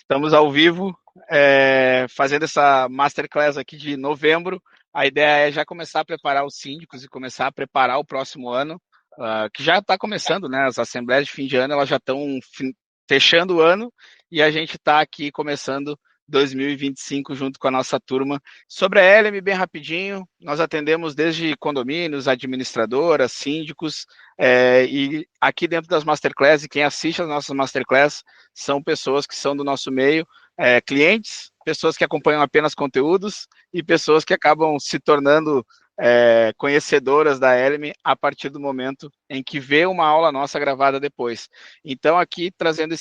Estamos ao vivo, fazendo essa Masterclass aqui de novembro. A ideia é já começar a preparar os síndicos e começar a preparar o próximo ano, que já está começando, né? As assembleias de fim de ano elas já estão fechando o ano e a gente está aqui começando 2025 junto com a nossa turma. Sobre a LM, bem rapidinho, nós atendemos desde condomínios, administradoras, síndicos, e aqui dentro das Masterclass, e quem assiste às nossas Masterclass, são pessoas que são do nosso meio, clientes, pessoas que acompanham apenas conteúdos e pessoas que acabam se tornando conhecedoras da Elme a partir do momento em que vê uma aula nossa gravada depois. Então, aqui, trazendo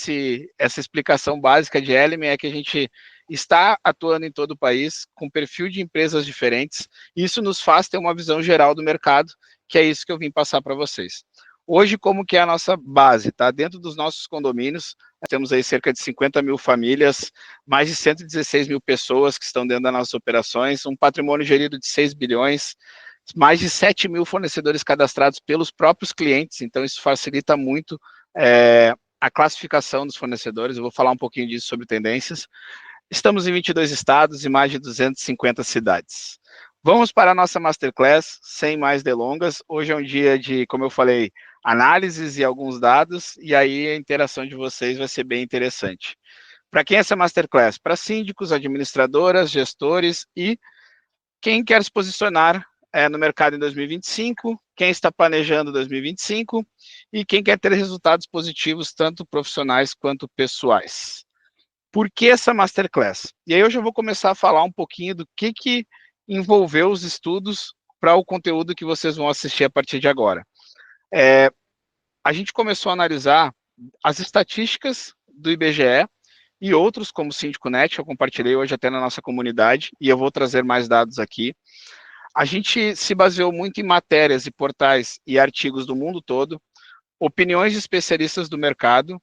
essa explicação básica de Elme, é que a gente está atuando em todo o país, com perfil de empresas diferentes, e isso nos faz ter uma visão geral do mercado, que é isso que eu vim passar para vocês. Hoje, como que é a nossa base, tá? Dentro dos nossos condomínios, temos aí cerca de 50 mil famílias, mais de 116 mil pessoas que estão dentro das nossas operações, um patrimônio gerido de 6 bilhões, mais de 7 mil fornecedores cadastrados pelos próprios clientes, então isso facilita muito a classificação dos fornecedores. Eu vou falar um pouquinho disso sobre tendências. Estamos em 22 estados e mais de 250 cidades. Vamos para a nossa Masterclass, sem mais delongas. Hoje é um dia de, como eu falei, análises e alguns dados, e aí a interação de vocês vai ser bem interessante. Para quem é essa Masterclass? Para síndicos, administradoras, gestores e quem quer se posicionar no mercado em 2025, quem está planejando 2025 e quem quer ter resultados positivos, tanto profissionais quanto pessoais. Por que essa Masterclass? E aí eu já vou começar a falar um pouquinho do que envolveu os estudos para o conteúdo que vocês vão assistir a partir de agora. A gente começou a analisar as estatísticas do IBGE e outros, como o SíndicoNet, que eu compartilhei hoje até na nossa comunidade, e eu vou trazer mais dados aqui. A gente se baseou muito em matérias e portais e artigos do mundo todo, opiniões de especialistas do mercado,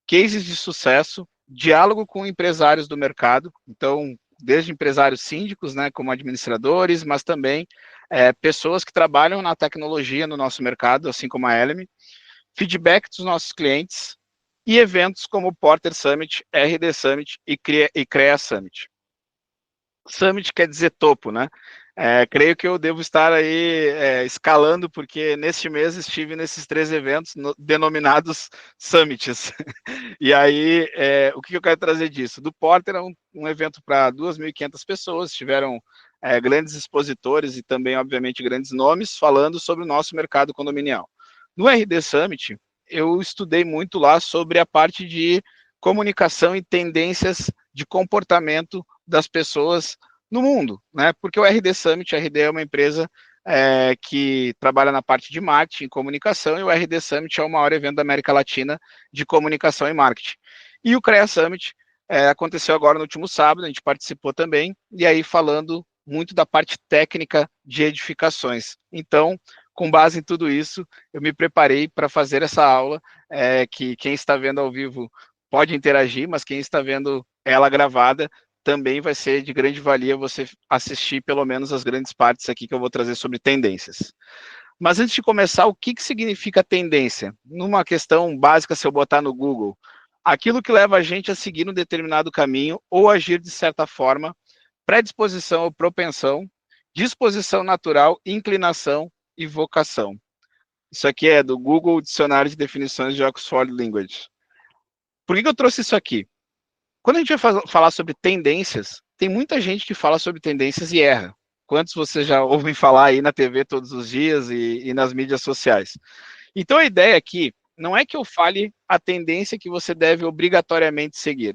cases de sucesso, diálogo com empresários do mercado, então, desde empresários síndicos, né, como administradores, mas também pessoas que trabalham na tecnologia no nosso mercado, assim como a Eleme, feedback dos nossos clientes e eventos como o Porter Summit, RD Summit e CREA Summit. Summit quer dizer topo, né? Creio que eu devo estar aí escalando, porque neste mês estive nesses 3 eventos denominados Summits. E aí, o que eu quero trazer disso? Do Porter é um evento para 2.500 pessoas, tiveram grandes expositores e também, obviamente, grandes nomes falando sobre o nosso mercado condominial. No RD Summit, eu estudei muito lá sobre a parte de comunicação e tendências de comportamento das pessoas no mundo, né? Porque o RD Summit, a RD é uma empresa que trabalha na parte de marketing e comunicação, e o RD Summit é o maior evento da América Latina de comunicação e marketing. E o CREA Summit aconteceu agora no último sábado, a gente participou também, e aí falando muito da parte técnica de edificações. Então, com base em tudo isso, eu me preparei para fazer essa aula, que quem está vendo ao vivo pode interagir, mas quem está vendo ela gravada também vai ser de grande valia você assistir pelo menos as grandes partes aqui que eu vou trazer sobre tendências. Mas antes de começar, o que significa tendência? Numa questão básica, se eu botar no Google, aquilo que leva a gente a seguir um determinado caminho ou agir de certa forma, predisposição ou propensão, disposição natural, inclinação e vocação. Isso aqui é do Google Dicionário de Definições de Oxford Language. Por que eu trouxe isso aqui? Quando a gente vai falar sobre tendências, tem muita gente que fala sobre tendências e erra. Quantos vocês já ouvem falar aí na TV todos os dias e nas mídias sociais? Então a ideia aqui não é que eu fale a tendência que você deve obrigatoriamente seguir,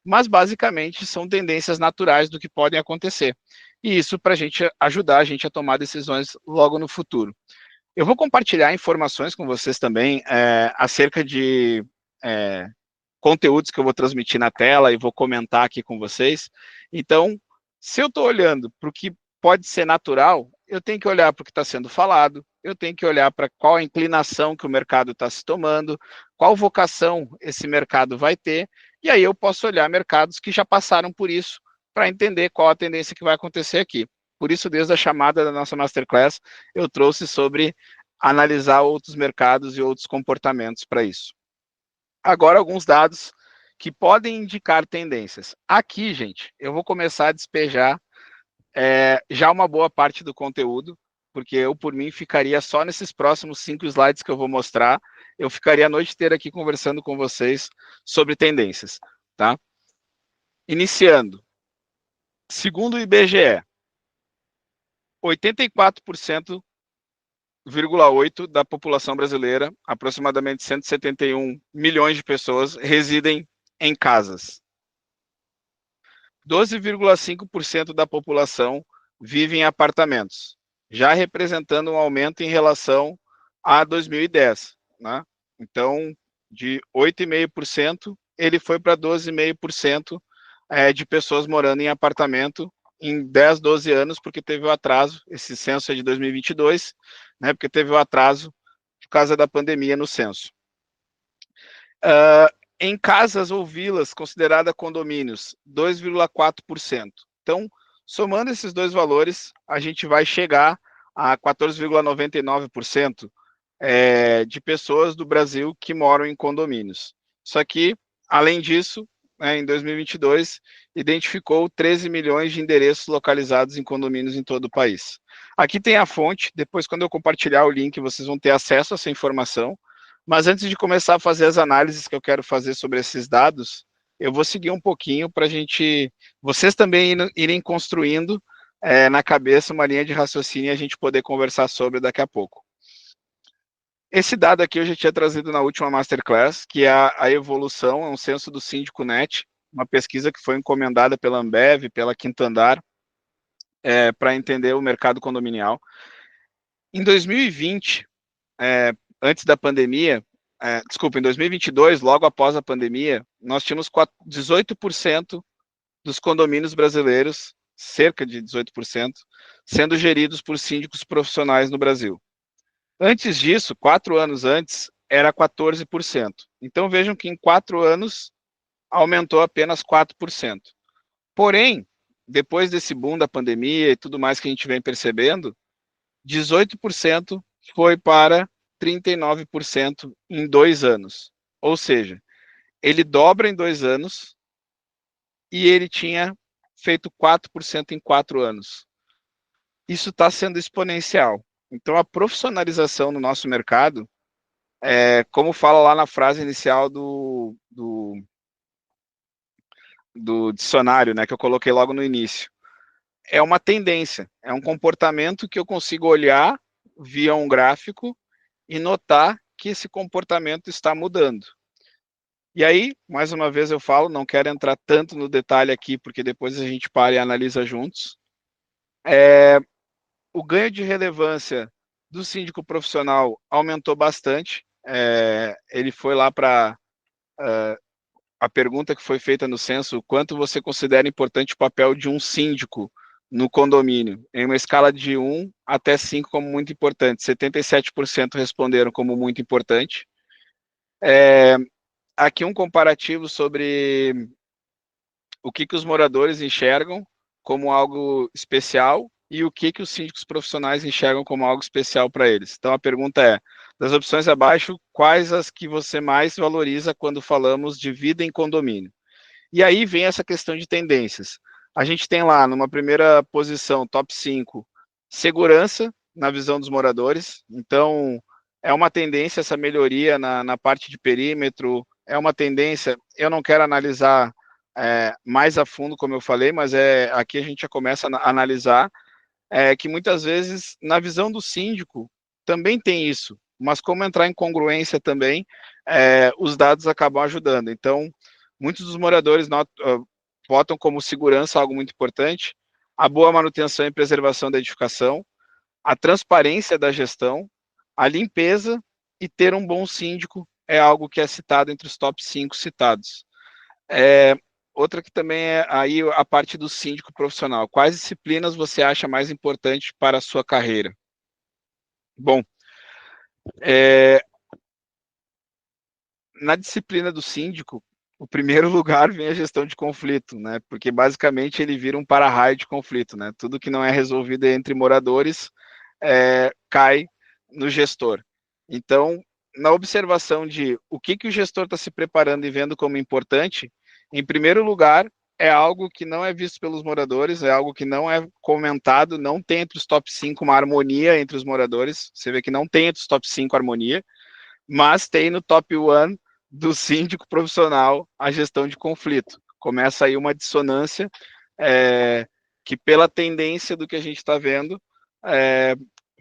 mas basicamente são tendências naturais do que podem acontecer. E isso para a gente ajudar a gente a tomar decisões logo no futuro. Eu vou compartilhar informações com vocês também acerca de conteúdos que eu vou transmitir na tela e vou comentar aqui com vocês. Então, se eu estou olhando para o que pode ser natural, eu tenho que olhar para o que está sendo falado, eu tenho que olhar para qual a inclinação que o mercado está se tomando, qual vocação esse mercado vai ter, e aí eu posso olhar mercados que já passaram por isso para entender qual a tendência que vai acontecer aqui. Por isso, desde a chamada da nossa Masterclass, eu trouxe sobre analisar outros mercados e outros comportamentos para isso. Agora, alguns dados que podem indicar tendências. Aqui, gente, eu vou começar a despejar já uma boa parte do conteúdo, porque eu, por mim, ficaria só nesses próximos 5 slides que eu vou mostrar. Eu ficaria a noite inteira aqui conversando com vocês sobre tendências, tá? Iniciando. Segundo o IBGE, 84,8% da população brasileira, aproximadamente 171 milhões de pessoas, residem em casas. 12,5% da população vive em apartamentos, já representando um aumento em relação a 2010, né? Então, de 8,5%, ele foi para 12,5% de pessoas morando em apartamento em 10, 12 anos, porque teve o atraso, esse censo é de 2022, né, porque teve o atraso por causa da pandemia no censo. Em casas ou vilas consideradas condomínios, 2,4%. Então, somando esses dois valores, a gente vai chegar a 14,99% de pessoas do Brasil que moram em condomínios. Só que, além disso, em 2022, identificou 13 milhões de endereços localizados em condomínios em todo o país. Aqui tem a fonte, depois quando eu compartilhar o link, vocês vão ter acesso a essa informação. Mas antes de começar a fazer as análises que eu quero fazer sobre esses dados, eu vou seguir um pouquinho para vocês também irem construindo na cabeça uma linha de raciocínio e a gente poder conversar sobre daqui a pouco. Esse dado aqui eu já tinha trazido na última Masterclass, que é a evolução, é um censo do Síndico Net, uma pesquisa que foi encomendada pela Ambev, pela Quinto Andar, para entender o mercado condominial. Em 2020, antes da pandemia, em 2022, logo após a pandemia, nós tínhamos 18% dos condomínios brasileiros, cerca de 18%, sendo geridos por síndicos profissionais no Brasil. Antes disso, 4 anos antes, era 14%. Então vejam que em 4 anos aumentou apenas 4%. Porém, depois desse boom da pandemia e tudo mais que a gente vem percebendo, 18% foi para 39% em 2 anos. Ou seja, ele dobra em 2 anos e ele tinha feito 4% em 4 anos. Isso está sendo exponencial. Então, a profissionalização no nosso mercado, como fala lá na frase inicial do dicionário, né, que eu coloquei logo no início, é uma tendência, é um comportamento que eu consigo olhar via um gráfico e notar que esse comportamento está mudando. E aí, mais uma vez eu falo, não quero entrar tanto no detalhe aqui, porque depois a gente para e analisa juntos. O ganho de relevância do síndico profissional aumentou bastante. Ele foi lá para a pergunta que foi feita no censo, quanto você considera importante o papel de um síndico no condomínio, em uma escala de 1 até 5 como muito importante. 77% responderam como muito importante. Aqui um comparativo sobre o que os moradores enxergam como algo especial e o que os síndicos profissionais enxergam como algo especial para eles. Então a pergunta é, das opções abaixo, quais as que você mais valoriza quando falamos de vida em condomínio? E aí vem essa questão de tendências. A gente tem lá, numa primeira posição, top 5, segurança na visão dos moradores. Então, é uma tendência essa melhoria na parte de perímetro, é uma tendência, eu não quero analisar mais a fundo, como eu falei, mas aqui a gente já começa a analisar que muitas vezes, na visão do síndico, também tem isso, mas como entrar em congruência também, os dados acabam ajudando. Então, muitos dos moradores votam como segurança algo muito importante, a boa manutenção e preservação da edificação, a transparência da gestão, a limpeza e ter um bom síndico é algo que é citado entre os top 5 citados. Outra que também é aí a parte do síndico profissional. Quais disciplinas você acha mais importante para a sua carreira? Bom, na disciplina do síndico, o primeiro lugar vem a gestão de conflito, né? Porque basicamente ele vira um para-raio de conflito, né? Tudo que não é resolvido entre moradores cai no gestor. Então, na observação de o que o gestor está se preparando e vendo como importante, em primeiro lugar, é algo que não é visto pelos moradores, é algo que não é comentado, não tem entre os top 5 uma harmonia entre os moradores, você vê que não tem entre os top 5 harmonia, mas tem no top 1 do síndico profissional a gestão de conflito. Começa aí uma dissonância que pela tendência do que a gente está vendo,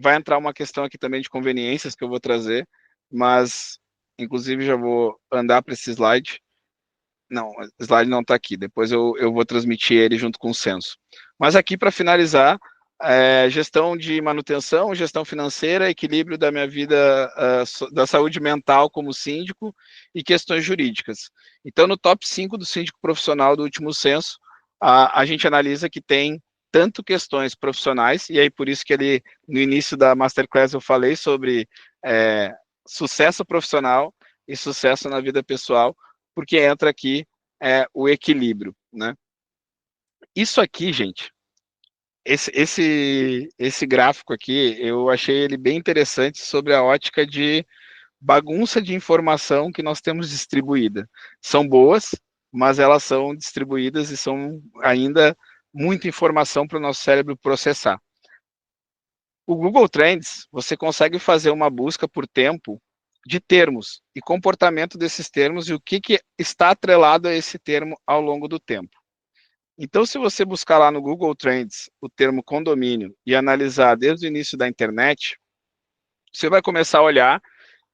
vai entrar uma questão aqui também de conveniências que eu vou trazer, mas inclusive já vou andar para esse slide. Não, o slide não está aqui, depois eu vou transmitir ele junto com o censo. Mas aqui, para finalizar, gestão de manutenção, gestão financeira, equilíbrio da minha vida, da saúde mental como síndico e questões jurídicas. Então, no top 5 do síndico profissional do último censo, a gente analisa que tem tanto questões profissionais, e aí por isso que ele, no início da Masterclass eu falei sobre sucesso profissional e sucesso na vida pessoal, porque entra aqui o equilíbrio, né? Isso aqui, gente, esse gráfico aqui, eu achei ele bem interessante sobre a ótica de bagunça de informação que nós temos distribuída. São boas, mas elas são distribuídas e são ainda muita informação para o nosso cérebro processar. O Google Trends, você consegue fazer uma busca por tempo de termos e comportamento desses termos e o que está atrelado a esse termo ao longo do tempo. Então, se você buscar lá no Google Trends o termo condomínio e analisar desde o início da internet, você vai começar a olhar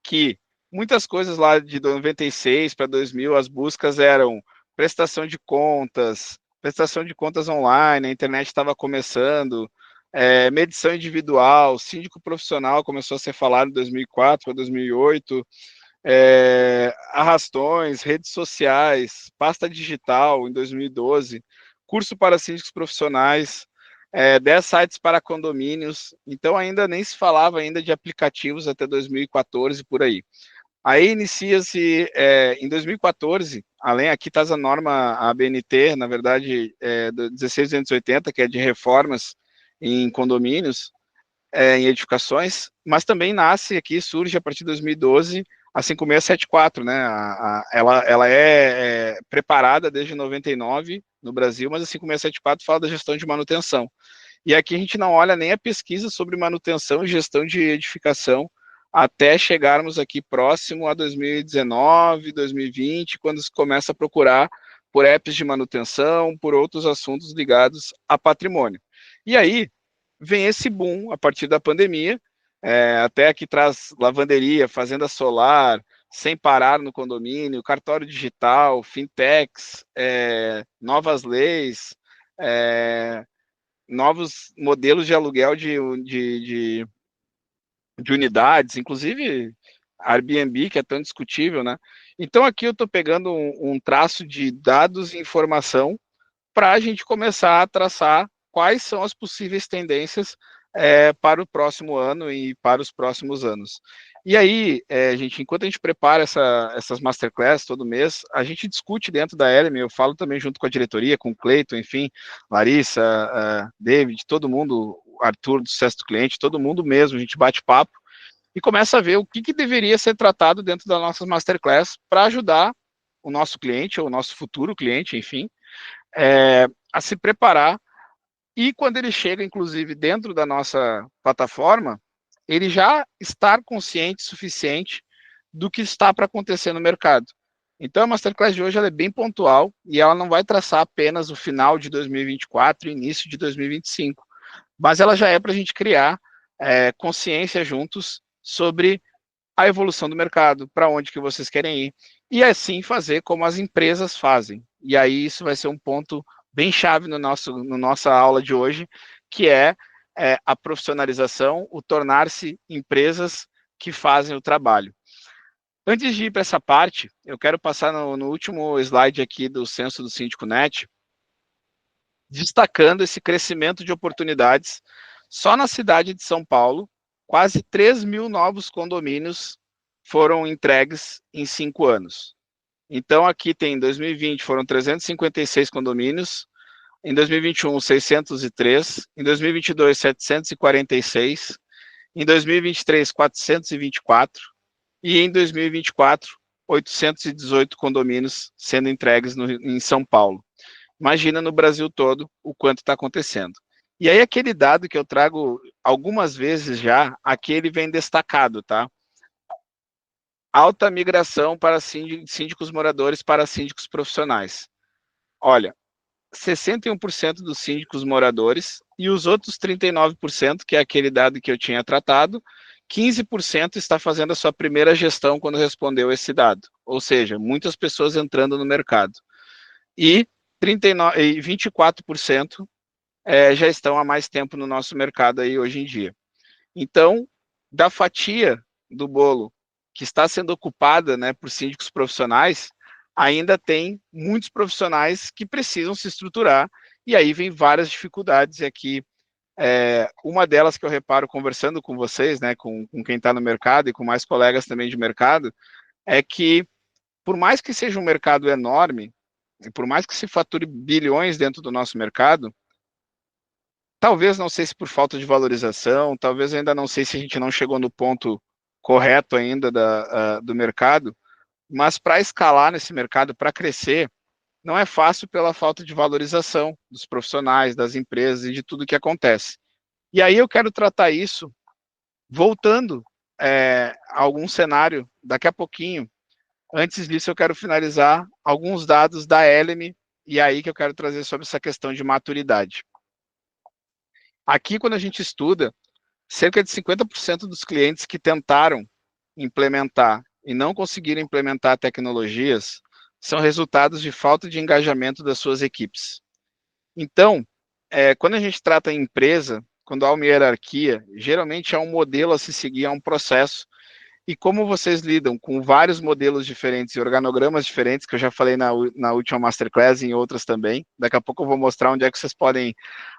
que muitas coisas lá de 96 para 2000, as buscas eram prestação de contas online, a internet estava começando, medição individual, síndico profissional começou a ser falado em 2004 para 2008, arrastões, redes sociais, pasta digital em 2012, curso para síndicos profissionais, 10 sites para condomínios, então ainda nem se falava ainda de aplicativos até 2014, por aí. Aí inicia-se, em 2014, além, aqui está a norma ABNT, na verdade, do 16280, que é de reformas em condomínios, em edificações, mas também nasce aqui, surge a partir de 2012, a 5674, né? Ela é preparada desde 99 no Brasil, mas a 5674 fala da gestão de manutenção. E aqui a gente não olha nem a pesquisa sobre manutenção e gestão de edificação até chegarmos aqui próximo a 2019, 2020, quando se começa a procurar por apps de manutenção, por outros assuntos ligados a patrimônio. E aí vem esse boom a partir da pandemia, até aqui traz lavanderia, fazenda solar, sem parar no condomínio, cartório digital, fintechs, novas leis, novos modelos de aluguel de unidades, inclusive Airbnb, que é tão discutível, né? Então aqui eu estou pegando um traço de dados e informação para a gente começar a traçar quais são as possíveis tendências para o próximo ano e para os próximos anos. E aí, gente, enquanto a gente prepara essas masterclass todo mês, a gente discute dentro da Eleme, eu falo também junto com a diretoria, com o Cleiton, enfim, Larissa, David, todo mundo, Arthur do Sucesso do Cliente, todo mundo mesmo, a gente bate papo e começa a ver o que deveria ser tratado dentro das nossas masterclass para ajudar o nosso cliente, ou o nosso futuro cliente, enfim, a se preparar e quando ele chega, inclusive, dentro da nossa plataforma, ele já estar consciente o suficiente do que está para acontecer no mercado. Então, a Masterclass de hoje ela é bem pontual e ela não vai traçar apenas o final de 2024 e início de 2025, mas ela já é para a gente criar consciência juntos sobre a evolução do mercado, para onde que vocês querem ir, e assim fazer como as empresas fazem. E aí isso vai ser um ponto bem chave no nossa aula de hoje, que é a profissionalização, o tornar-se empresas que fazem o trabalho. Antes de ir para essa parte, eu quero passar no último slide aqui do Censo do Síndico Net, destacando esse crescimento de oportunidades. Só na cidade de São Paulo, quase 3 mil novos condomínios foram entregues em 5 anos. Então, aqui tem, em 2020, foram 356 condomínios, em 2021, 603, em 2022, 746, em 2023, 424, e em 2024, 818 condomínios sendo entregues em São Paulo. Imagina no Brasil todo o quanto está acontecendo. E aí aquele dado que eu trago algumas vezes já, aqui ele vem destacado, tá? Alta migração para síndicos moradores para síndicos profissionais. Olha, 61% dos síndicos moradores e os outros 39%, que é aquele dado que eu tinha tratado, 15% está fazendo a sua primeira gestão quando respondeu esse dado. Ou seja, muitas pessoas entrando no mercado. E 24% já estão há mais tempo no nosso mercado aí hoje em dia. Então, da fatia do bolo que está sendo ocupada, né, por síndicos profissionais, ainda tem muitos profissionais que precisam se estruturar, e aí vem várias dificuldades, e aqui uma delas que eu reparo conversando com vocês, né, com quem está no mercado e com mais colegas também de mercado, é que por mais que seja um mercado enorme, e por mais que se fature bilhões dentro do nosso mercado, talvez não sei se por falta de valorização, talvez ainda não sei se a gente não chegou no ponto correto ainda do mercado, mas para escalar nesse mercado, para crescer, não é fácil pela falta de valorização dos profissionais, das empresas e de tudo que acontece. E aí eu quero tratar isso voltando a algum cenário daqui a pouquinho. Antes disso, eu quero finalizar alguns dados da Eleme, e aí que eu quero trazer sobre essa questão de maturidade. Aqui, quando a gente estuda, cerca de 50% dos clientes que tentaram implementar e não conseguiram implementar tecnologias são resultados de falta de engajamento das suas equipes. Então, quando a gente trata em empresa, quando há uma hierarquia, geralmente há um modelo a se seguir, há um processo. E como vocês lidam com vários modelos diferentes e organogramas diferentes, que eu já falei na última Masterclass e em outras também. Daqui a pouco eu vou mostrar onde é que vocês podem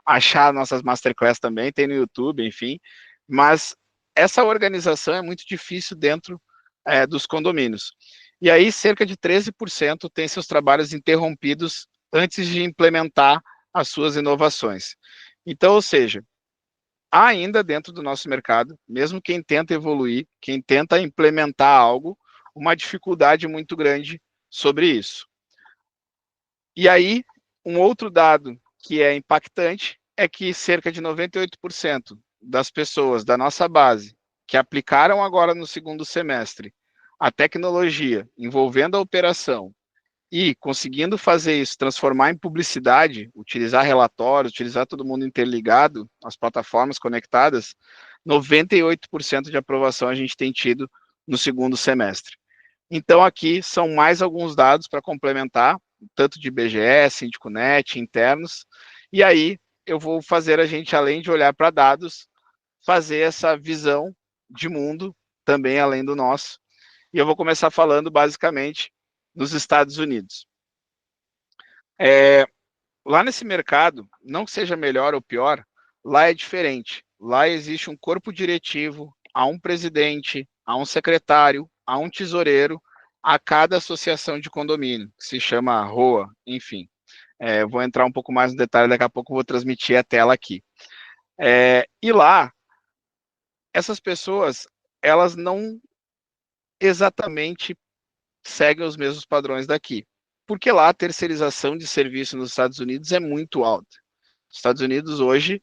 achar nossas Masterclass também, tem no YouTube, enfim. Mas essa organização é muito difícil dentro dos condomínios. E aí, cerca de 13% tem seus trabalhos interrompidos antes de implementar as suas inovações. Então, ou seja, há ainda dentro do nosso mercado, mesmo quem tenta evoluir, quem tenta implementar algo, uma dificuldade muito grande sobre isso. E aí, um outro dado que é impactante é que cerca de 98% das pessoas da nossa base que aplicaram agora no segundo semestre a tecnologia envolvendo a operação e conseguindo fazer isso, transformar em publicidade, utilizar relatórios, utilizar todo mundo interligado, as plataformas conectadas, 98% de aprovação a gente tem tido no segundo semestre. Então, aqui são mais alguns dados para complementar, tanto de IBGE, Síndico.net, internos, e aí eu vou fazer a gente, além de olhar para dados, fazer essa visão de mundo também além do nosso. E eu vou começar falando basicamente nos Estados Unidos. Lá nesse mercado, não que seja melhor ou pior, lá é diferente. Lá existe um corpo diretivo, há um presidente, há um secretário, há um tesoureiro a cada associação de condomínio, que se chama ROA, enfim. Vou entrar um pouco mais no detalhe, daqui a pouco eu vou transmitir a tela aqui. E lá, essas pessoas, elas não exatamente seguem os mesmos padrões daqui. Porque lá a terceirização de serviço nos Estados Unidos é muito alta. Os Estados Unidos hoje,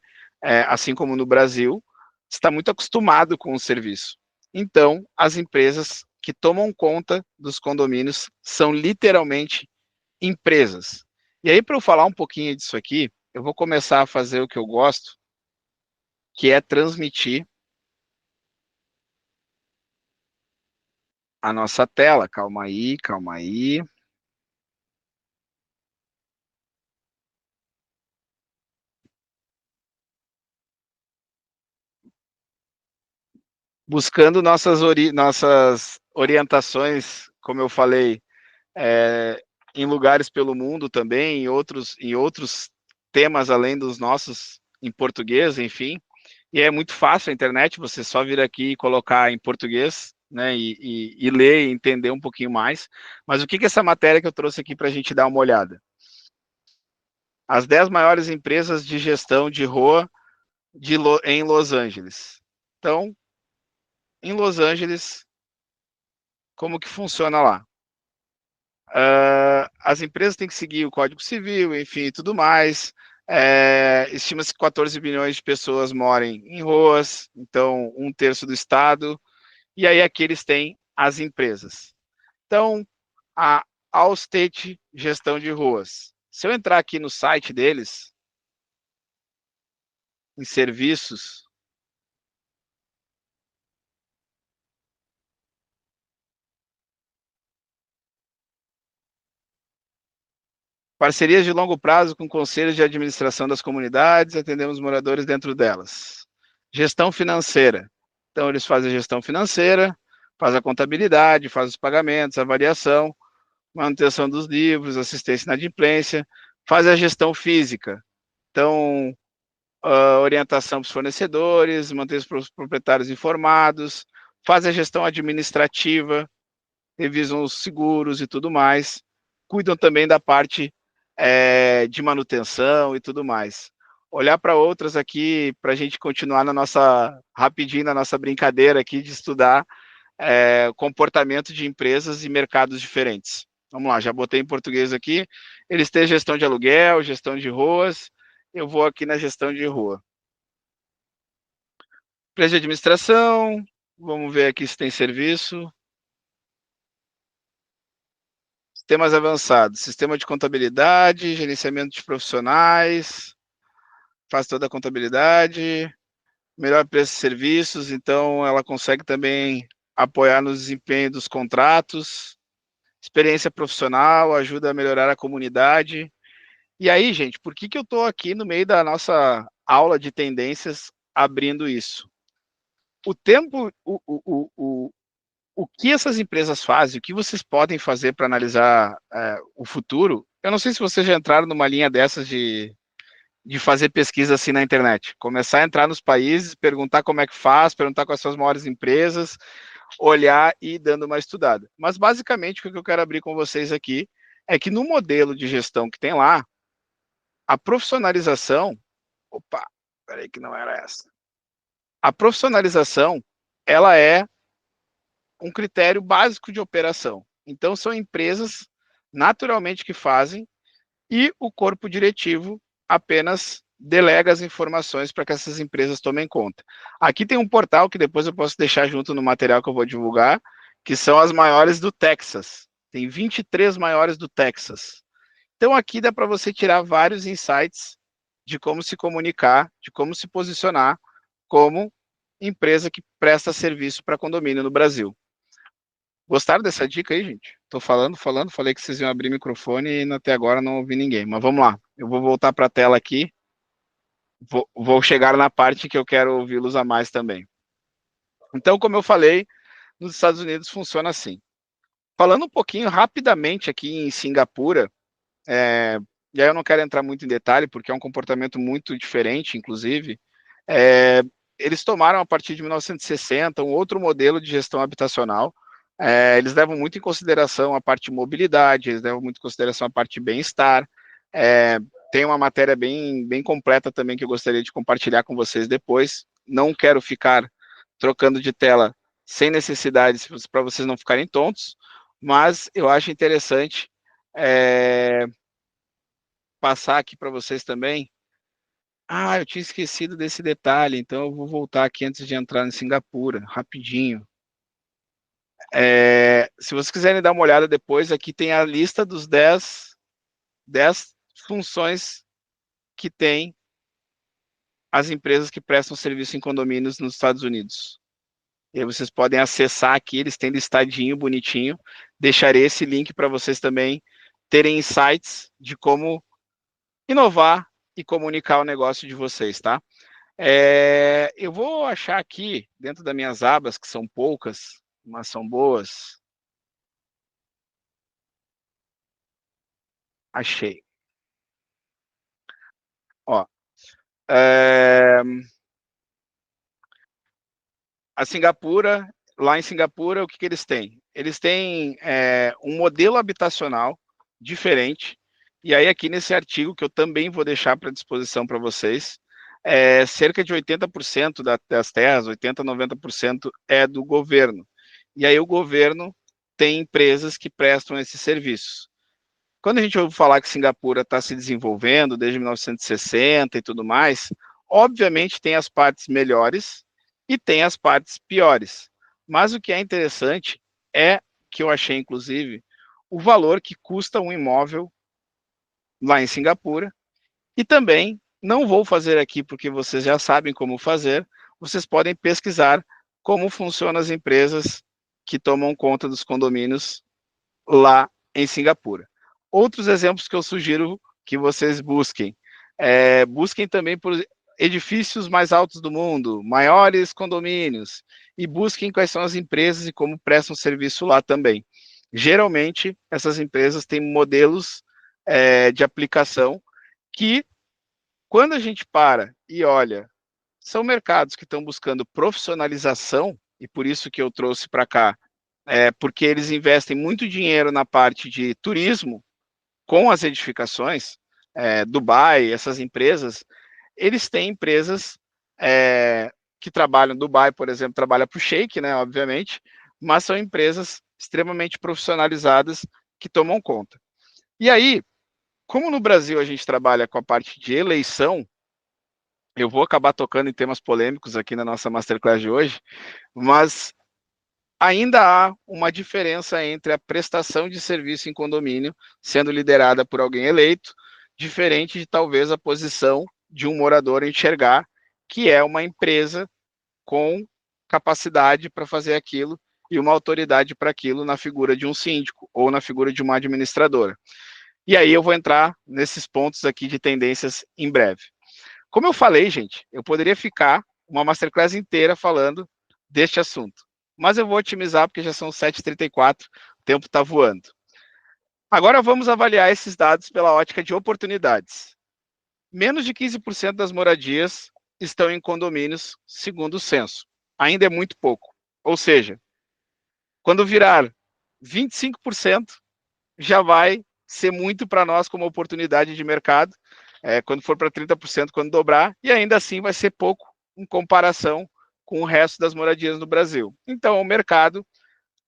assim como no Brasil, está muito acostumado com o serviço. Então, as empresas que tomam conta dos condomínios são literalmente empresas. E aí, para eu falar um pouquinho disso aqui, eu vou começar a fazer o que eu gosto, que é transmitir a nossa tela. Calma aí, calma aí. Buscando nossas orientações, como eu falei, em lugares pelo mundo também, em outros temas além dos nossos, em português, enfim. E é muito fácil a internet, você só vir aqui e colocar em português, né, e ler e entender um pouquinho mais. Mas o que é essa matéria que eu trouxe aqui para a gente dar uma olhada? As 10 maiores empresas de gestão de rua em Los Angeles. Então, em Los Angeles, Como que funciona lá? As empresas têm que seguir o Código Civil, enfim, tudo mais. Estima-se que 14 bilhões de pessoas morem em ruas, então um terço do estado, e aí aqui eles têm as empresas. Então, a Allstate Gestão de Ruas. Se eu entrar aqui no site deles, em serviços, parcerias de longo prazo com conselhos de administração das comunidades, atendemos moradores dentro delas. Gestão financeira. Então, eles fazem a gestão financeira, faz a contabilidade, faz os pagamentos, avaliação, manutenção dos livros, assistência na inadimplência, faz a gestão física. Então, orientação para os fornecedores, mantém os proprietários informados, faz a gestão administrativa, revisam os seguros e tudo mais, cuidam também da parte de manutenção e tudo mais. Olhar para outras aqui, para a gente continuar na nossa, rapidinho, na nossa brincadeira aqui de estudar comportamento de empresas e mercados diferentes. Vamos lá, já botei em português aqui. Eles têm gestão de aluguel, gestão de ruas. Eu vou aqui na gestão de rua. Empresa de administração. Vamos ver aqui se tem serviço. Sistemas avançados. Sistema de contabilidade, gerenciamento de profissionais. Faz toda a contabilidade. Melhor preço de serviços. Então, ela consegue também apoiar no desempenho dos contratos. Experiência profissional, ajuda a melhorar a comunidade. E aí, gente, por que eu estou aqui no meio da nossa aula de tendências abrindo isso? O tempo, o que essas empresas fazem, o que vocês podem fazer para analisar o futuro, eu não sei se vocês já entraram numa linha dessas de fazer pesquisa assim na internet. Começar a entrar nos países, perguntar como é que faz, perguntar quais são as maiores empresas, olhar e ir dando uma estudada. Mas, basicamente, o que eu quero abrir com vocês aqui é que no modelo de gestão que tem lá, a profissionalização... Opa, peraí que não era essa. A profissionalização, ela é um critério básico de operação. Então, são empresas naturalmente que fazem e o corpo diretivo apenas delega as informações para que essas empresas tomem conta. Aqui tem um portal que depois eu posso deixar junto no material que eu vou divulgar, que são as maiores do Texas. Tem 23 maiores do Texas. Então aqui dá para você tirar vários insights de como se comunicar, de como se posicionar como empresa que presta serviço para condomínio no Brasil. Gostaram dessa dica aí, gente? Tô falando, falei que vocês iam abrir microfone e até agora não ouvi ninguém. Mas vamos lá, eu vou voltar para a tela aqui, vou chegar na parte que eu quero ouvi-los a mais também. Então, como eu falei, nos Estados Unidos funciona assim. Falando um pouquinho rapidamente aqui em Singapura, e aí eu não quero entrar muito em detalhe, porque é um comportamento muito diferente, inclusive, eles tomaram, a partir de 1960, um outro modelo de gestão habitacional. Eles levam muito em consideração a parte de mobilidade, eles levam muito em consideração a parte de bem-estar. Tem uma matéria bem completa também que eu gostaria de compartilhar com vocês depois. Não quero ficar trocando de tela sem necessidade, para vocês não ficarem tontos, mas eu acho interessante passar aqui para vocês também. Ah, eu tinha esquecido desse detalhe, então eu vou voltar aqui antes de entrar em Singapura, rapidinho. Se vocês quiserem dar uma olhada depois, aqui tem a lista dos 10 funções que tem as empresas que prestam serviço em condomínios nos Estados Unidos. E aí vocês podem acessar aqui, eles têm listadinho, bonitinho. Deixarei esse link para vocês também terem insights de como inovar e comunicar o negócio de vocês, tá? Eu vou achar aqui, dentro das minhas abas, que são poucas, mas são boas. Achei. Ó, a Singapura, lá em Singapura, o que eles têm? Eles têm um modelo habitacional diferente, e aí aqui nesse artigo, que eu também vou deixar para disposição para vocês, cerca de 80% das terras, 80%, 90% é do governo. E aí o governo tem empresas que prestam esses serviços. Quando a gente ouve falar que Singapura está se desenvolvendo desde 1960 e tudo mais, obviamente tem as partes melhores e tem as partes piores. Mas o que é interessante é que eu achei, inclusive, o valor que custa um imóvel lá em Singapura. E também, não vou fazer aqui porque vocês já sabem como fazer, vocês podem pesquisar como funcionam as empresas que tomam conta dos condomínios lá em Singapura. Outros exemplos que eu sugiro que vocês busquem. Busquem também por edifícios mais altos do mundo, maiores condomínios, e busquem quais são as empresas e como prestam serviço lá também. Geralmente, essas empresas têm modelos de aplicação que, quando a gente para e olha, são mercados que estão buscando profissionalização, e por isso que eu trouxe para cá, porque eles investem muito dinheiro na parte de turismo com as edificações, Dubai, essas empresas, eles têm empresas que trabalham, Dubai, por exemplo, trabalha para o Sheik, né, obviamente, mas são empresas extremamente profissionalizadas que tomam conta. E aí, como no Brasil a gente trabalha com a parte de eleição, eu vou acabar tocando em temas polêmicos aqui na nossa Masterclass de hoje, mas ainda há uma diferença entre a prestação de serviço em condomínio sendo liderada por alguém eleito, diferente de talvez a posição de um morador enxergar que é uma empresa com capacidade para fazer aquilo e uma autoridade para aquilo na figura de um síndico ou na figura de uma administradora. E aí eu vou entrar nesses pontos aqui de tendências em breve. Como eu falei, gente, eu poderia ficar uma masterclass inteira falando deste assunto, mas eu vou otimizar porque já são 7h34, o tempo está voando. Agora vamos avaliar esses dados pela ótica de oportunidades. Menos de 15% das moradias estão em condomínios, segundo o censo. Ainda é muito pouco. Ou seja, quando virar 25%, já vai ser muito para nós como oportunidade de mercado. Quando for para 30%, quando dobrar, e ainda assim vai ser pouco em comparação com o resto das moradias no Brasil. Então, é um mercado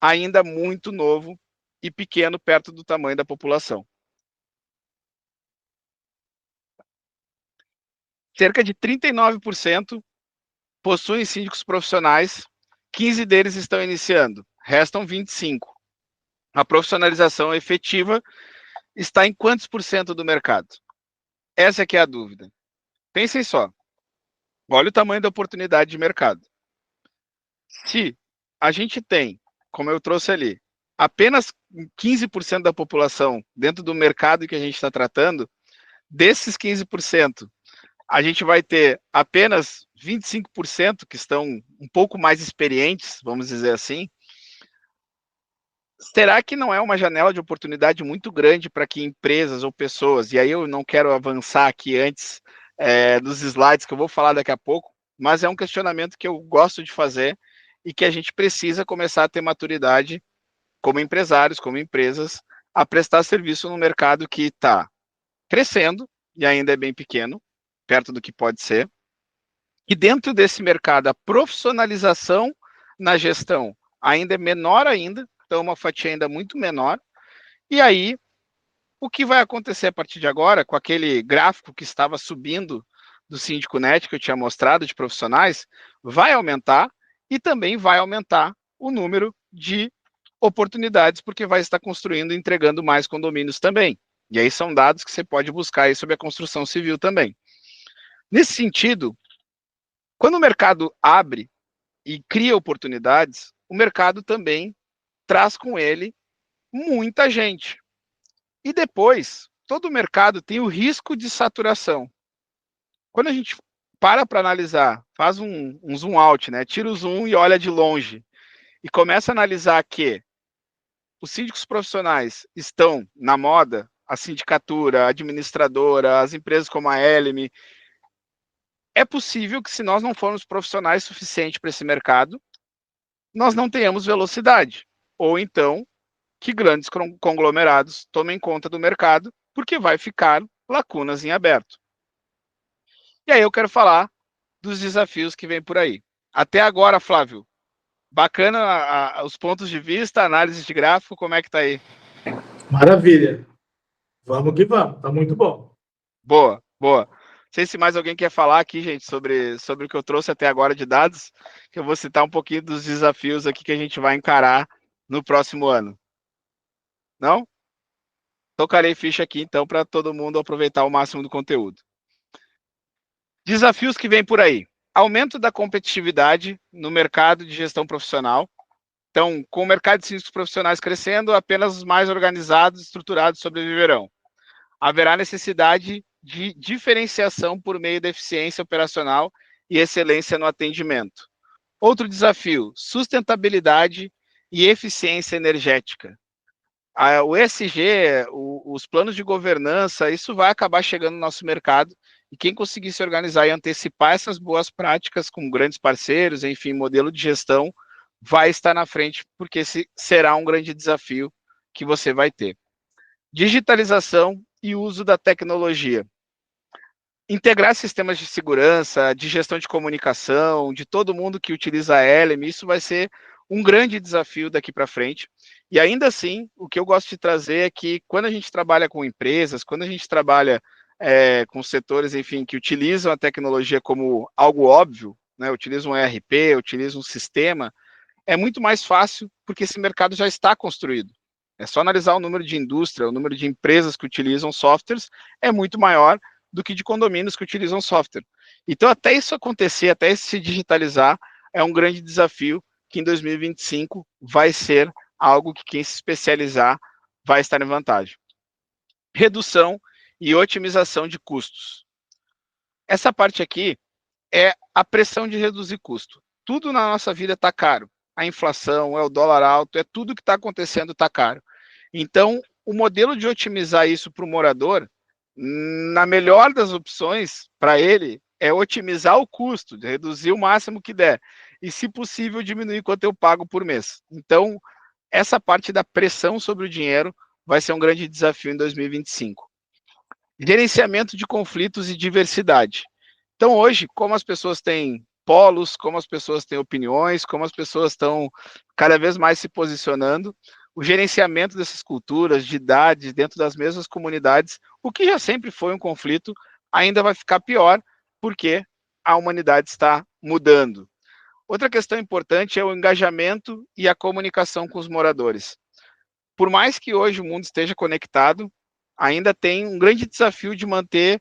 ainda muito novo e pequeno perto do tamanho da população. Cerca de 39% possuem síndicos profissionais, 15 deles estão iniciando, restam 25. A profissionalização efetiva está em quantos por cento do mercado? Essa é que é a dúvida. Pensem só. Olha o tamanho da oportunidade de mercado. Se a gente tem, como eu trouxe ali, apenas 15% da população dentro do mercado que a gente está tratando, desses 15%, a gente vai ter apenas 25% que estão um pouco mais experientes, vamos dizer assim. Será que não é uma janela de oportunidade muito grande para que empresas ou pessoas, e aí eu não quero avançar aqui antes dos slides que eu vou falar daqui a pouco, mas é um questionamento que eu gosto de fazer e que a gente precisa começar a ter maturidade como empresários, como empresas, a prestar serviço no mercado que está crescendo e ainda é bem pequeno, perto do que pode ser. E dentro desse mercado, a profissionalização na gestão ainda é menor ainda, então uma fatia ainda muito menor. E aí, o que vai acontecer a partir de agora, com aquele gráfico que estava subindo do Síndico Net que eu tinha mostrado de profissionais, vai aumentar e também vai aumentar o número de oportunidades, porque vai estar construindo e entregando mais condomínios também. E aí são dados que você pode buscar aí sobre a construção civil também. Nesse sentido, quando o mercado abre e cria oportunidades, o mercado também traz com ele muita gente. E depois, todo mercado tem o risco de saturação. Quando a gente para analisar, faz um zoom out, né? Tira o zoom e olha de longe. E começa a analisar que os síndicos profissionais estão na moda, a sindicatura, a administradora, as empresas como a Eleme. É possível que, se nós não formos profissionais suficientes para esse mercado, nós não tenhamos velocidade. Ou então, que grandes conglomerados tomem conta do mercado, porque vai ficar lacunas em aberto. E aí eu quero falar dos desafios que vem por aí. Até agora, Flávio, Bacana os pontos de vista, análise de gráfico, como é que tá aí? Maravilha. Vamos que vamos. Tá muito bom. Boa, boa. Não sei se mais alguém quer falar aqui, gente, sobre o que eu trouxe até agora de dados, que eu vou citar um pouquinho dos desafios aqui que a gente vai encarar no próximo ano. Não? Tocarei ficha aqui, então, para todo mundo aproveitar o máximo do conteúdo. Desafios que vêm por aí. Aumento da competitividade no mercado de gestão profissional. Então, com o mercado de científicos profissionais crescendo, apenas os mais organizados e estruturados sobreviverão. Haverá necessidade de diferenciação por meio da eficiência operacional e excelência no atendimento. Outro desafio, sustentabilidade e eficiência energética. O ESG, os planos de governança, isso vai acabar chegando no nosso mercado e quem conseguir se organizar e antecipar essas boas práticas com grandes parceiros, enfim, modelo de gestão, vai estar na frente, porque esse será um grande desafio que você vai ter. Digitalização e uso da tecnologia. Integrar sistemas de segurança, de gestão de comunicação, de todo mundo que utiliza a LM, isso vai ser um grande desafio daqui para frente. E ainda assim, o que eu gosto de trazer é que quando a gente trabalha com empresas, quando a gente trabalha com setores, enfim, que utilizam a tecnologia como algo óbvio, né, utilizam um ERP, utilizam um sistema, é muito mais fácil porque esse mercado já está construído. É só analisar o número de indústria, o número de empresas que utilizam softwares é muito maior do que de condomínios que utilizam software. Então, até isso acontecer, até isso se digitalizar, é um grande desafio que em 2025 vai ser algo que quem se especializar vai estar em vantagem. Redução e otimização de custos. Essa parte aqui é a pressão de reduzir custo. Tudo na nossa vida está caro. A inflação, é o dólar alto, é tudo que está acontecendo está caro. Então, o modelo de otimizar isso para o morador, na melhor das opções, para ele, é otimizar o custo, reduzir o máximo que der. E, se possível, diminuir quanto eu pago por mês. Então, essa parte da pressão sobre o dinheiro vai ser um grande desafio em 2025. Gerenciamento de conflitos e diversidade. Então, hoje, como as pessoas têm polos, como as pessoas têm opiniões, como as pessoas estão cada vez mais se posicionando, o gerenciamento dessas culturas, de idades, dentro das mesmas comunidades, o que já sempre foi um conflito, ainda vai ficar pior, porque a humanidade está mudando. Outra questão importante é o engajamento e a comunicação com os moradores. Por mais que hoje o mundo esteja conectado, ainda tem um grande desafio de manter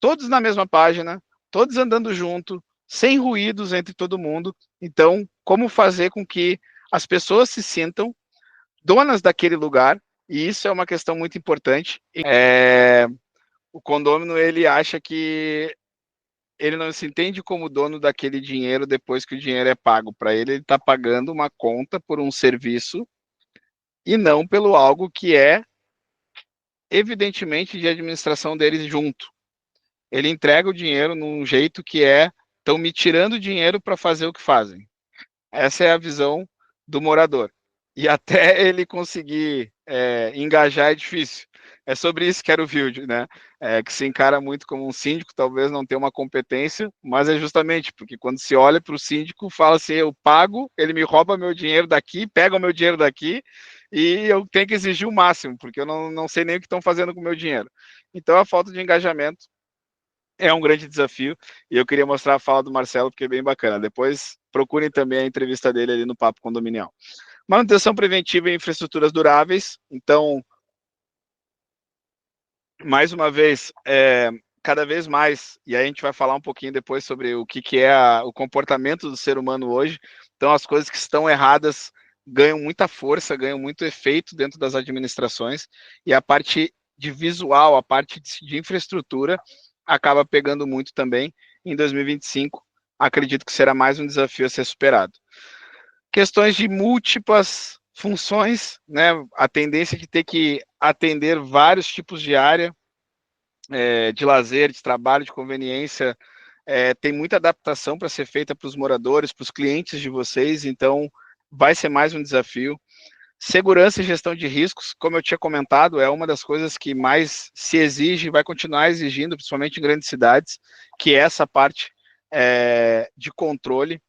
todos na mesma página, todos andando junto, sem ruídos entre todo mundo. Então, como fazer com que as pessoas se sintam donas daquele lugar? E isso é uma questão muito importante. O condômino, ele acha que ele não se entende como dono daquele dinheiro depois que o dinheiro é pago. Para ele está pagando uma conta por um serviço e não pelo algo que é evidentemente de administração deles junto. Ele entrega o dinheiro num jeito que estão me tirando dinheiro para fazer o que fazem. Essa é a visão do morador. E até ele conseguir engajar é difícil. É sobre isso que era o vídeo, né? Que se encara muito como um síndico, talvez não tenha uma competência, mas é justamente porque quando se olha para o síndico, fala assim: eu pago, ele me rouba meu dinheiro daqui, pega o meu dinheiro daqui, e eu tenho que exigir o máximo, porque eu não sei nem o que estão fazendo com o meu dinheiro. Então, a falta de engajamento é um grande desafio, e eu queria mostrar a fala do Marcelo, porque é bem bacana. Depois, procurem também a entrevista dele ali no Papo Condominial. Manutenção preventiva em infraestruturas duráveis. Então, mais uma vez, cada vez mais, e aí a gente vai falar um pouquinho depois sobre o que é o comportamento do ser humano hoje. Então, as coisas que estão erradas ganham muita força, ganham muito efeito dentro das administrações, e a parte de visual, a parte de infraestrutura, acaba pegando muito também. Em 2025, acredito que será mais um desafio a ser superado. Questões de múltiplas funções, né? A tendência de ter que atender vários tipos de área, de lazer, de trabalho, de conveniência, tem muita adaptação para ser feita para os moradores, para os clientes de vocês, então vai ser mais um desafio. Segurança e gestão de riscos, como eu tinha comentado, é uma das coisas que mais se exige e vai continuar exigindo, principalmente em grandes cidades, que é essa parte de controle.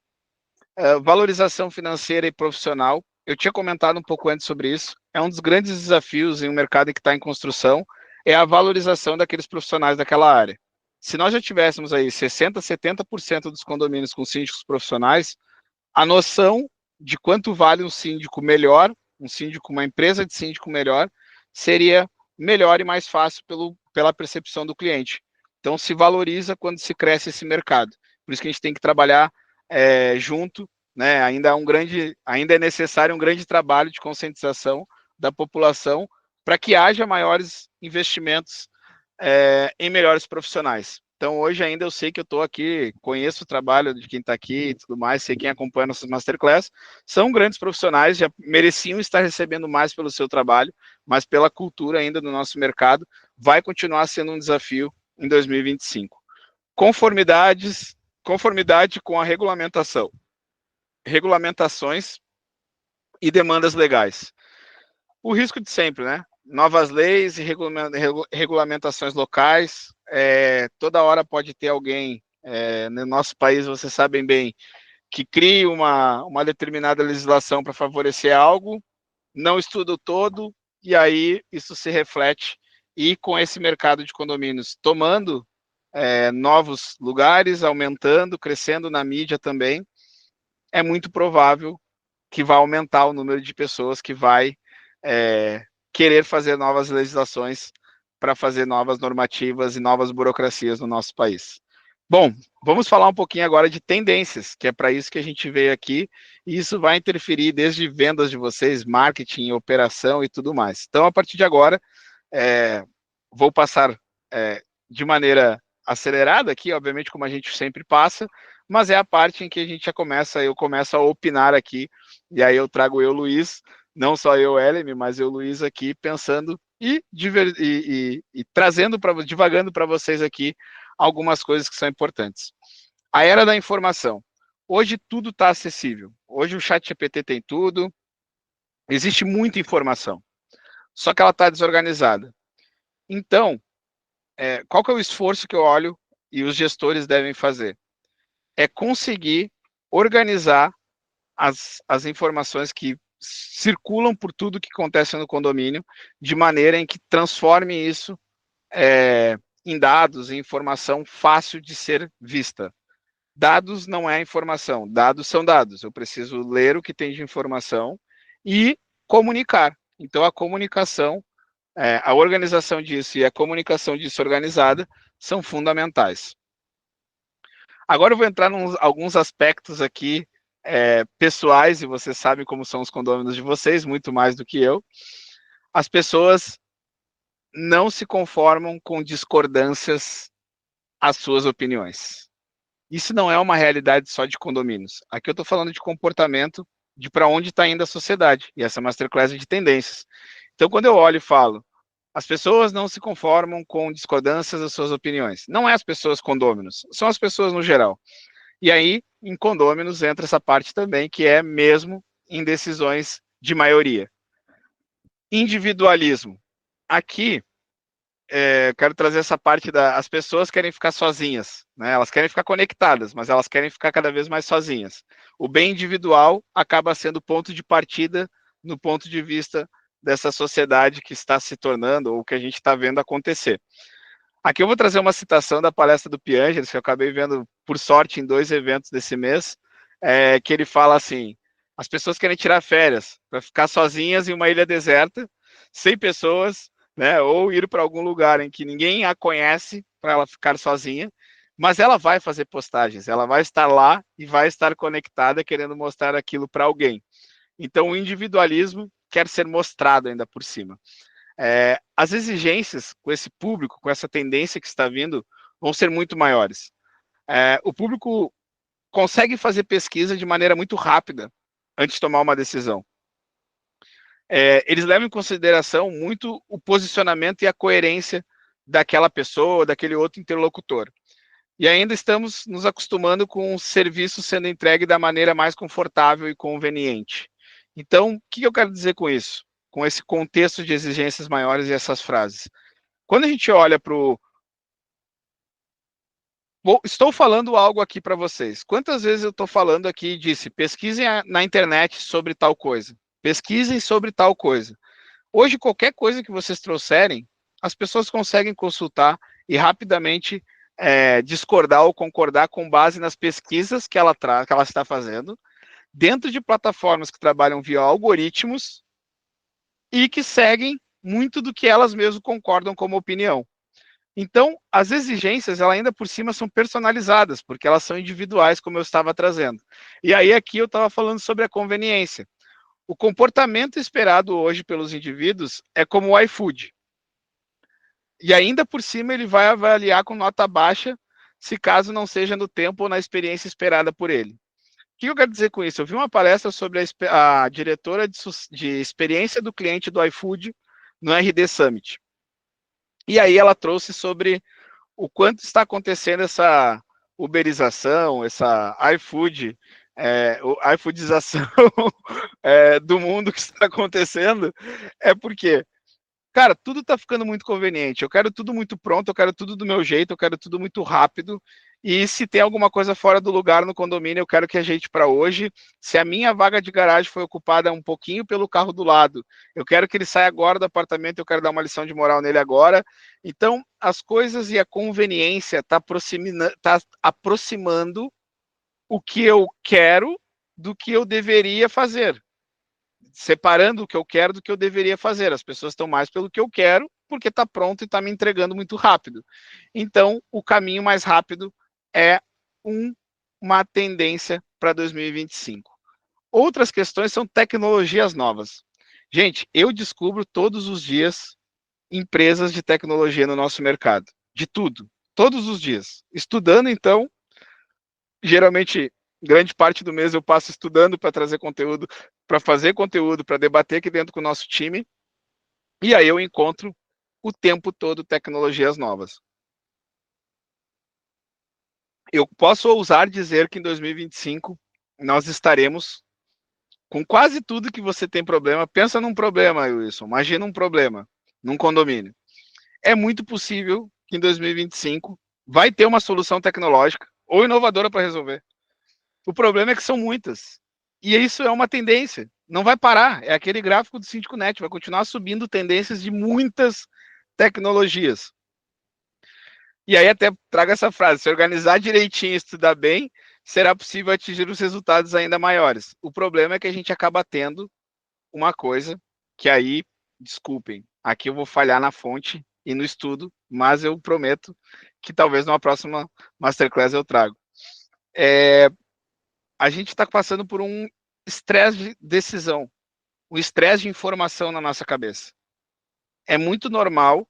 valorização financeira e profissional. Eu tinha comentado um pouco antes sobre isso. É um dos grandes desafios em um mercado que está em construção, é a valorização daqueles profissionais daquela área. Se nós já tivéssemos aí 60%, 70% dos condomínios com síndicos profissionais, a noção de quanto vale um síndico melhor, um síndico, uma empresa de síndico melhor, seria melhor e mais fácil pela percepção do cliente. Então, se valoriza quando se cresce esse mercado. Por isso que a gente tem que trabalhar junto, né? Ainda é necessário um grande trabalho de conscientização da população para que haja maiores investimentos em melhores profissionais. Então, hoje ainda eu sei que eu estou aqui, conheço o trabalho de quem está aqui e tudo mais, sei quem acompanha nossas masterclass, são grandes profissionais, já mereciam estar recebendo mais pelo seu trabalho, mas pela cultura ainda do nosso mercado, vai continuar sendo um desafio em 2025. Conformidade com a regulamentação. Regulamentações e demandas legais. O risco de sempre, né? Novas leis e regulamentações locais. Toda hora pode ter alguém, no nosso país, vocês sabem bem, que crie uma determinada legislação para favorecer algo, não estuda o todo, e aí isso se reflete. E com esse mercado de condomínios tomando novos lugares, aumentando, crescendo na mídia também, é muito provável que vai aumentar o número de pessoas que vai querer fazer novas legislações para fazer novas normativas e novas burocracias no nosso país. Bom, vamos falar um pouquinho agora de tendências, que é para isso que a gente veio aqui, e isso vai interferir desde vendas de vocês, marketing, operação e tudo mais. Então, a partir de agora, vou passar de maneira acelerada aqui, obviamente, como a gente sempre passa, mas é a parte em que a gente eu começo a opinar aqui, e aí eu trago eu, Luiz, não só eu, Ellen, mas eu, Luiz, aqui, pensando e trazendo, divagando para vocês aqui algumas coisas que são importantes. A era da informação. Hoje tudo está acessível. Hoje o ChatGPT tem tudo, existe muita informação, só que ela está desorganizada. Então, qual que é o esforço que eu olho e os gestores devem fazer? É conseguir organizar as informações que circulam por tudo que acontece no condomínio, de maneira em que transforme isso em dados, em informação fácil de ser vista. Dados não é informação, dados são dados. Eu preciso ler o que tem de informação e comunicar. Então, a comunicação, a organização disso e a comunicação disso organizada são fundamentais. Agora eu vou entrar em alguns aspectos aqui pessoais, e vocês sabem como são os condôminos de vocês, muito mais do que eu. As pessoas não se conformam com discordâncias às suas opiniões. Isso não é uma realidade só de condomínios. Aqui eu estou falando de comportamento, de para onde está indo a sociedade, e essa masterclass é de tendências. Então, quando eu olho e falo, as pessoas não se conformam com discordâncias das suas opiniões. Não é as pessoas condôminos, são as pessoas no geral. E aí, em condôminos, entra essa parte também, que é mesmo em decisões de maioria. Individualismo. Aqui, quero trazer essa parte as pessoas querem ficar sozinhas, né? Elas querem ficar conectadas, mas elas querem ficar cada vez mais sozinhas. O bem individual acaba sendo ponto de partida no ponto de vista dessa sociedade que está se tornando, ou que a gente está vendo acontecer. Aqui eu vou trazer uma citação da palestra do Piaget, que eu acabei vendo, por sorte, em 2 eventos desse mês, que ele fala assim, as pessoas querem tirar férias para ficar sozinhas em uma ilha deserta, sem pessoas, né, ou ir para algum lugar em que ninguém a conhece, para ela ficar sozinha, mas ela vai fazer postagens, ela vai estar lá e vai estar conectada, querendo mostrar aquilo para alguém. Então, o individualismo quer ser mostrado ainda por cima. As exigências com esse público, com essa tendência que está vindo, vão ser muito maiores. O público consegue fazer pesquisa de maneira muito rápida antes de tomar uma decisão. Eles levam em consideração muito o posicionamento e a coerência daquela pessoa, daquele outro interlocutor. E ainda estamos nos acostumando com o serviço sendo entregue da maneira mais confortável e conveniente. Então, o que eu quero dizer com isso? Com esse contexto de exigências maiores e essas frases. Quando a gente olha para o estou falando algo aqui para vocês. Quantas vezes eu estou falando aqui e disse, pesquisem na internet sobre tal coisa. Pesquisem sobre tal coisa. Hoje, qualquer coisa que vocês trouxerem, as pessoas conseguem consultar e rapidamente discordar ou concordar com base nas pesquisas que ela está fazendo, dentro de plataformas que trabalham via algoritmos e que seguem muito do que elas mesmas concordam como opinião. Então, as exigências, ela ainda por cima, são personalizadas, porque elas são individuais, como eu estava trazendo. E aí, aqui eu estava falando sobre a conveniência. O comportamento esperado hoje pelos indivíduos é como o iFood. E ainda por cima, ele vai avaliar com nota baixa, se caso não seja no tempo ou na experiência esperada por ele. O que eu quero dizer com isso? Eu vi uma palestra sobre a diretora de experiência do cliente do iFood no RD Summit. E aí ela trouxe sobre o quanto está acontecendo essa uberização, essa iFoodização do mundo que está acontecendo, é porque, cara, tudo está ficando muito conveniente. Eu quero tudo muito pronto, eu quero tudo do meu jeito, eu quero tudo muito rápido. E se tem alguma coisa fora do lugar no condomínio, eu quero que ajeite para hoje. Se a minha vaga de garagem foi ocupada um pouquinho pelo carro do lado, eu quero que ele saia agora do apartamento, eu quero dar uma lição de moral nele agora. Então, as coisas e a conveniência tá aproximando o que eu quero do que eu deveria fazer. Separando o que eu quero do que eu deveria fazer. As pessoas estão mais pelo que eu quero, porque está pronto e está me entregando muito rápido. Então, o caminho mais rápido é uma tendência para 2025. Outras questões são tecnologias novas. Gente, eu descubro todos os dias empresas de tecnologia no nosso mercado. De tudo. Todos os dias. Estudando, então, geralmente, grande parte do mês eu passo estudando para trazer conteúdo, para fazer conteúdo, para debater aqui dentro com o nosso time. E aí eu encontro o tempo todo tecnologias novas. Eu posso ousar dizer que em 2025 nós estaremos com quase tudo que você tem problema. Pensa num problema, Wilson. Imagina um problema num condomínio. É muito possível que em 2025 vai ter uma solução tecnológica ou inovadora para resolver. O problema é que são muitas. E isso é uma tendência. Não vai parar. É aquele gráfico do Síndico Net. Vai continuar subindo tendências de muitas tecnologias. E aí até trago essa frase, se organizar direitinho e estudar bem, será possível atingir os resultados ainda maiores. O problema é que a gente acaba tendo uma coisa que aí, desculpem, aqui eu vou falhar na fonte e no estudo, mas eu prometo que talvez numa próxima Masterclass eu trago. A gente está passando por um estresse de decisão, um estresse de informação na nossa cabeça. É muito normal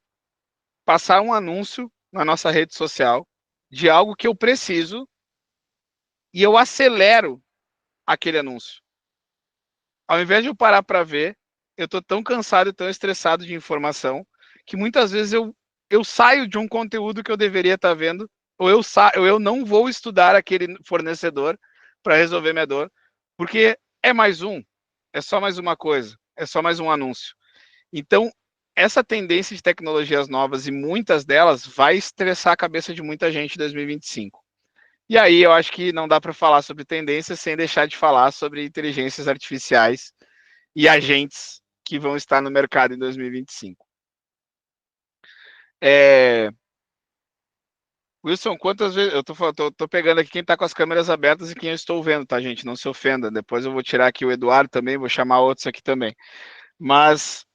passar um anúncio na nossa rede social de algo que eu preciso e eu acelero aquele anúncio. Ao invés de eu parar para ver, eu estou tão cansado e tão estressado de informação que muitas vezes eu saio de um conteúdo que eu deveria estar vendo ou eu não vou estudar aquele fornecedor para resolver minha dor, porque é mais um, é só mais uma coisa, é só mais um anúncio. Então, essa tendência de tecnologias novas e muitas delas vai estressar a cabeça de muita gente em 2025. E aí eu acho que não dá para falar sobre tendências sem deixar de falar sobre inteligências artificiais e agentes que vão estar no mercado em 2025. Wilson, quantas vezes... Eu tô pegando aqui quem está com as câmeras abertas e quem eu estou vendo, tá, gente? Não se ofenda. Depois eu vou tirar aqui o Eduardo também, vou chamar outros aqui também. Mas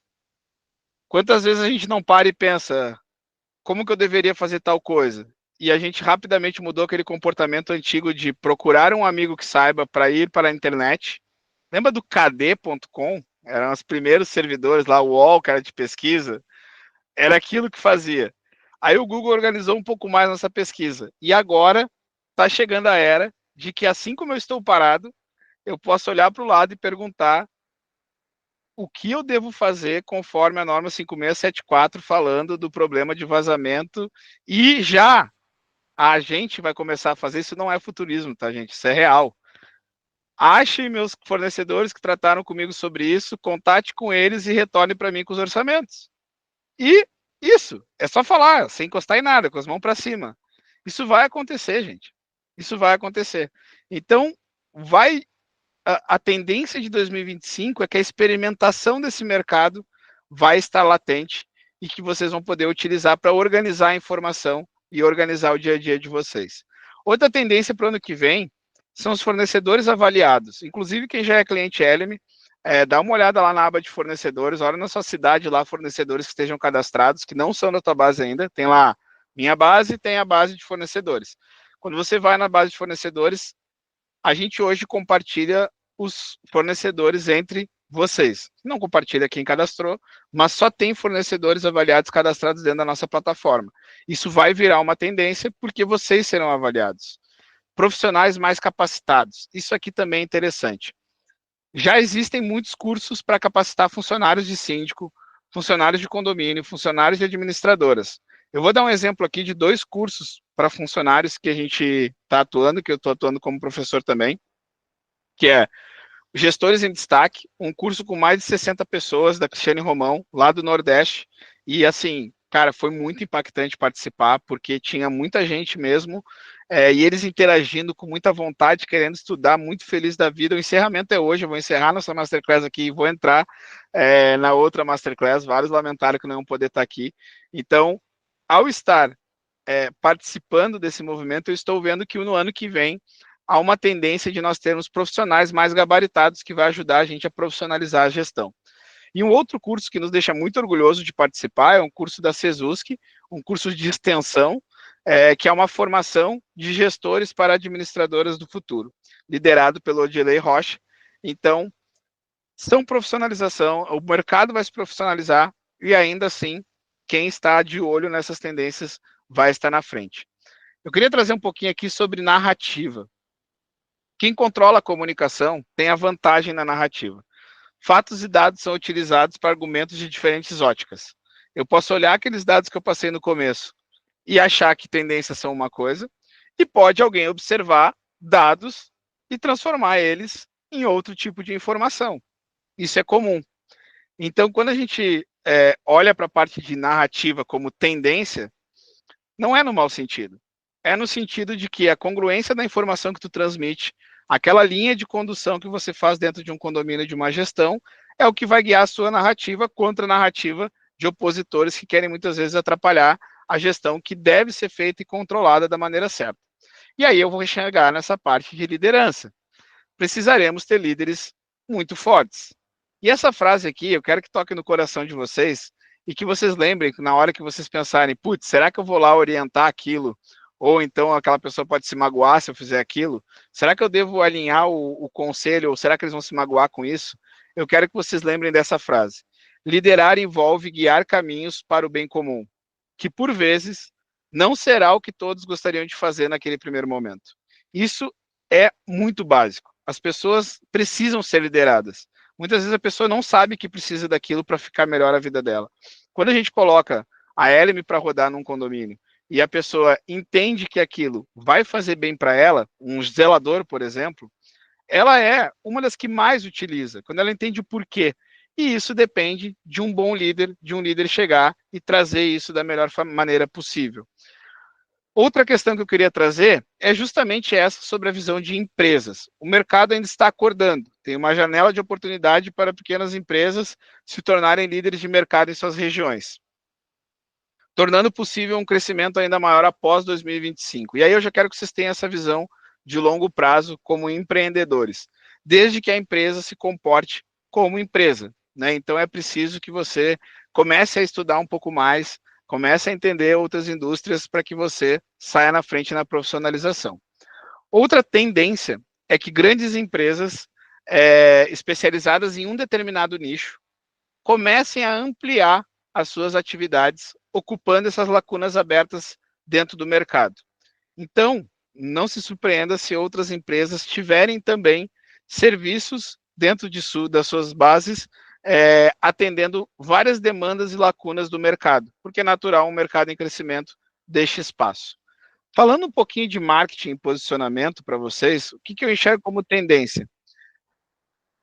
quantas vezes a gente não para e pensa como que eu deveria fazer tal coisa? E a gente rapidamente mudou aquele comportamento antigo de procurar um amigo que saiba para ir para a internet. Lembra do KD.com? Eram os primeiros servidores lá, o UOL, que era de pesquisa. Era aquilo que fazia. Aí o Google organizou um pouco mais nossa pesquisa. E agora está chegando a era de que, assim como eu estou parado, eu posso olhar para o lado e perguntar o que eu devo fazer conforme a norma 5674 falando do problema de vazamento e já a gente vai começar a fazer, isso não é futurismo, tá, gente? Isso é real. Ache meus fornecedores que trataram comigo sobre isso, contate com eles e retorne para mim com os orçamentos. E isso, é só falar, sem encostar em nada, com as mãos para cima. Isso vai acontecer, gente. Isso vai acontecer. Então, a tendência de 2025 é que a experimentação desse mercado vai estar latente e que vocês vão poder utilizar para organizar a informação e organizar o dia a dia de vocês. Outra tendência para o ano que vem são os fornecedores avaliados. Inclusive, quem já é cliente Eleme, dá uma olhada lá na aba de fornecedores, olha na sua cidade lá, fornecedores que estejam cadastrados, que não são da tua base ainda, tem lá minha base, tem a base de fornecedores. Quando você vai na base de fornecedores, a gente hoje compartilha os fornecedores entre vocês. Não compartilha quem cadastrou, mas só tem fornecedores avaliados cadastrados dentro da nossa plataforma. Isso vai virar uma tendência porque vocês serão avaliados. Profissionais mais capacitados. Isso aqui também é interessante. Já existem muitos cursos para capacitar funcionários de síndico, funcionários de condomínio, funcionários de administradoras. Eu vou dar um exemplo aqui de 2 cursos para funcionários que a gente está atuando, que eu estou atuando como professor também, que é Gestores em Destaque, um curso com mais de 60 pessoas da Cristiane Romão, lá do Nordeste, e assim, cara, foi muito impactante participar, porque tinha muita gente mesmo, e eles interagindo com muita vontade, querendo estudar, muito feliz da vida. O encerramento é hoje, eu vou encerrar nossa Masterclass aqui e vou entrar na outra Masterclass, vários lamentaram que não iam poder estar aqui. Então, ao estar participando desse movimento, eu estou vendo que no ano que vem há uma tendência de nós termos profissionais mais gabaritados que vai ajudar a gente a profissionalizar a gestão. E um outro curso que nos deixa muito orgulhoso de participar é um curso da CESUSC, um curso de extensão, que é uma formação de gestores para administradoras do futuro, liderado pelo Odilei Rocha. Então, são profissionalização, o mercado vai se profissionalizar e ainda assim, quem está de olho nessas tendências vai estar na frente. Eu queria trazer um pouquinho aqui sobre narrativa. Quem controla a comunicação tem a vantagem na narrativa. Fatos e dados são utilizados para argumentos de diferentes óticas. Eu posso olhar aqueles dados que eu passei no começo e achar que tendências são uma coisa, e pode alguém observar dados e transformar eles em outro tipo de informação. Isso é comum. Então, quando a gente olha para a parte de narrativa como tendência, não é no mau sentido. É no sentido de que a congruência da informação que tu transmite, aquela linha de condução que você faz dentro de um condomínio, de uma gestão, é o que vai guiar a sua narrativa contra a narrativa de opositores que querem muitas vezes atrapalhar a gestão que deve ser feita e controlada da maneira certa. E aí eu vou chegar nessa parte de liderança. Precisaremos ter líderes muito fortes. E essa frase aqui, eu quero que toque no coração de vocês e que vocês lembrem que na hora que vocês pensarem, putz, será que eu vou lá orientar aquilo? Ou então aquela pessoa pode se magoar se eu fizer aquilo? Será que eu devo alinhar o conselho? Ou será que eles vão se magoar com isso? Eu quero que vocês lembrem dessa frase. Liderar envolve guiar caminhos para o bem comum, que por vezes não será o que todos gostariam de fazer naquele primeiro momento. Isso é muito básico. As pessoas precisam ser lideradas. Muitas vezes a pessoa não sabe que precisa daquilo para ficar melhor a vida dela. Quando a gente coloca a Eleme para rodar num condomínio e a pessoa entende que aquilo vai fazer bem para ela, um zelador, por exemplo, ela é uma das que mais utiliza, quando ela entende o porquê. E isso depende de um bom líder, de um líder chegar e trazer isso da melhor maneira possível. Outra questão que eu queria trazer é justamente essa sobre a visão de empresas. O mercado ainda está acordando, tem uma janela de oportunidade para pequenas empresas se tornarem líderes de mercado em suas regiões, tornando possível um crescimento ainda maior após 2025. E aí eu já quero que vocês tenham essa visão de longo prazo como empreendedores, desde que a empresa se comporte como empresa, né? Então é preciso que você comece a estudar um pouco mais, comece a entender outras indústrias para que você saia na frente na profissionalização. Outra tendência é que grandes empresas especializadas em um determinado nicho comecem a ampliar as suas atividades, ocupando essas lacunas abertas dentro do mercado. Então, não se surpreenda se outras empresas tiverem também serviços dentro das suas bases, atendendo várias demandas e lacunas do mercado, porque é natural, um mercado em crescimento deixa espaço. Falando um pouquinho de marketing e posicionamento para vocês, o que eu enxergo como tendência?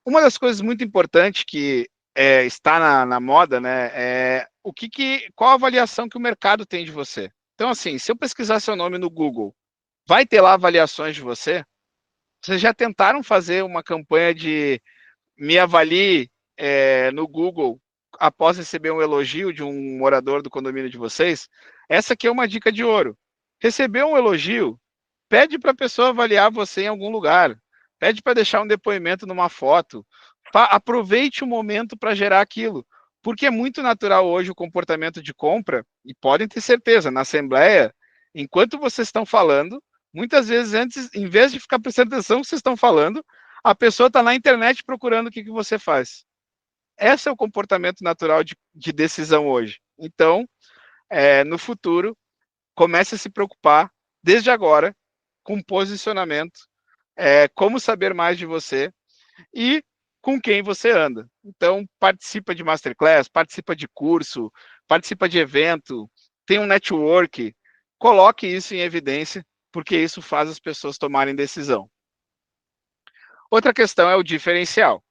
Uma das coisas muito importantes que está na moda, né, qual a avaliação que o mercado tem de você? Então, assim, se eu pesquisar seu nome no Google, vai ter lá avaliações de você? Vocês já tentaram fazer uma campanha de me avalie no Google após receber um elogio de um morador do condomínio de vocês? Essa aqui é uma dica de ouro. Recebeu um elogio, pede para a pessoa avaliar você em algum lugar. Pede para deixar um depoimento numa foto. Aproveite o momento para gerar aquilo. Porque é muito natural hoje o comportamento de compra, e podem ter certeza, na assembleia, enquanto vocês estão falando, muitas vezes antes, em vez de ficar prestando atenção no que vocês estão falando, a pessoa está na internet procurando o que você faz. Esse é o comportamento natural de decisão hoje. Então, no futuro, comece a se preocupar, desde agora, com posicionamento, como saber mais de você e com quem você anda. Então, participa de masterclass, participa de curso, participa de evento, tem um network, coloque isso em evidência, porque isso faz as pessoas tomarem decisão. Outra questão é o diferencial.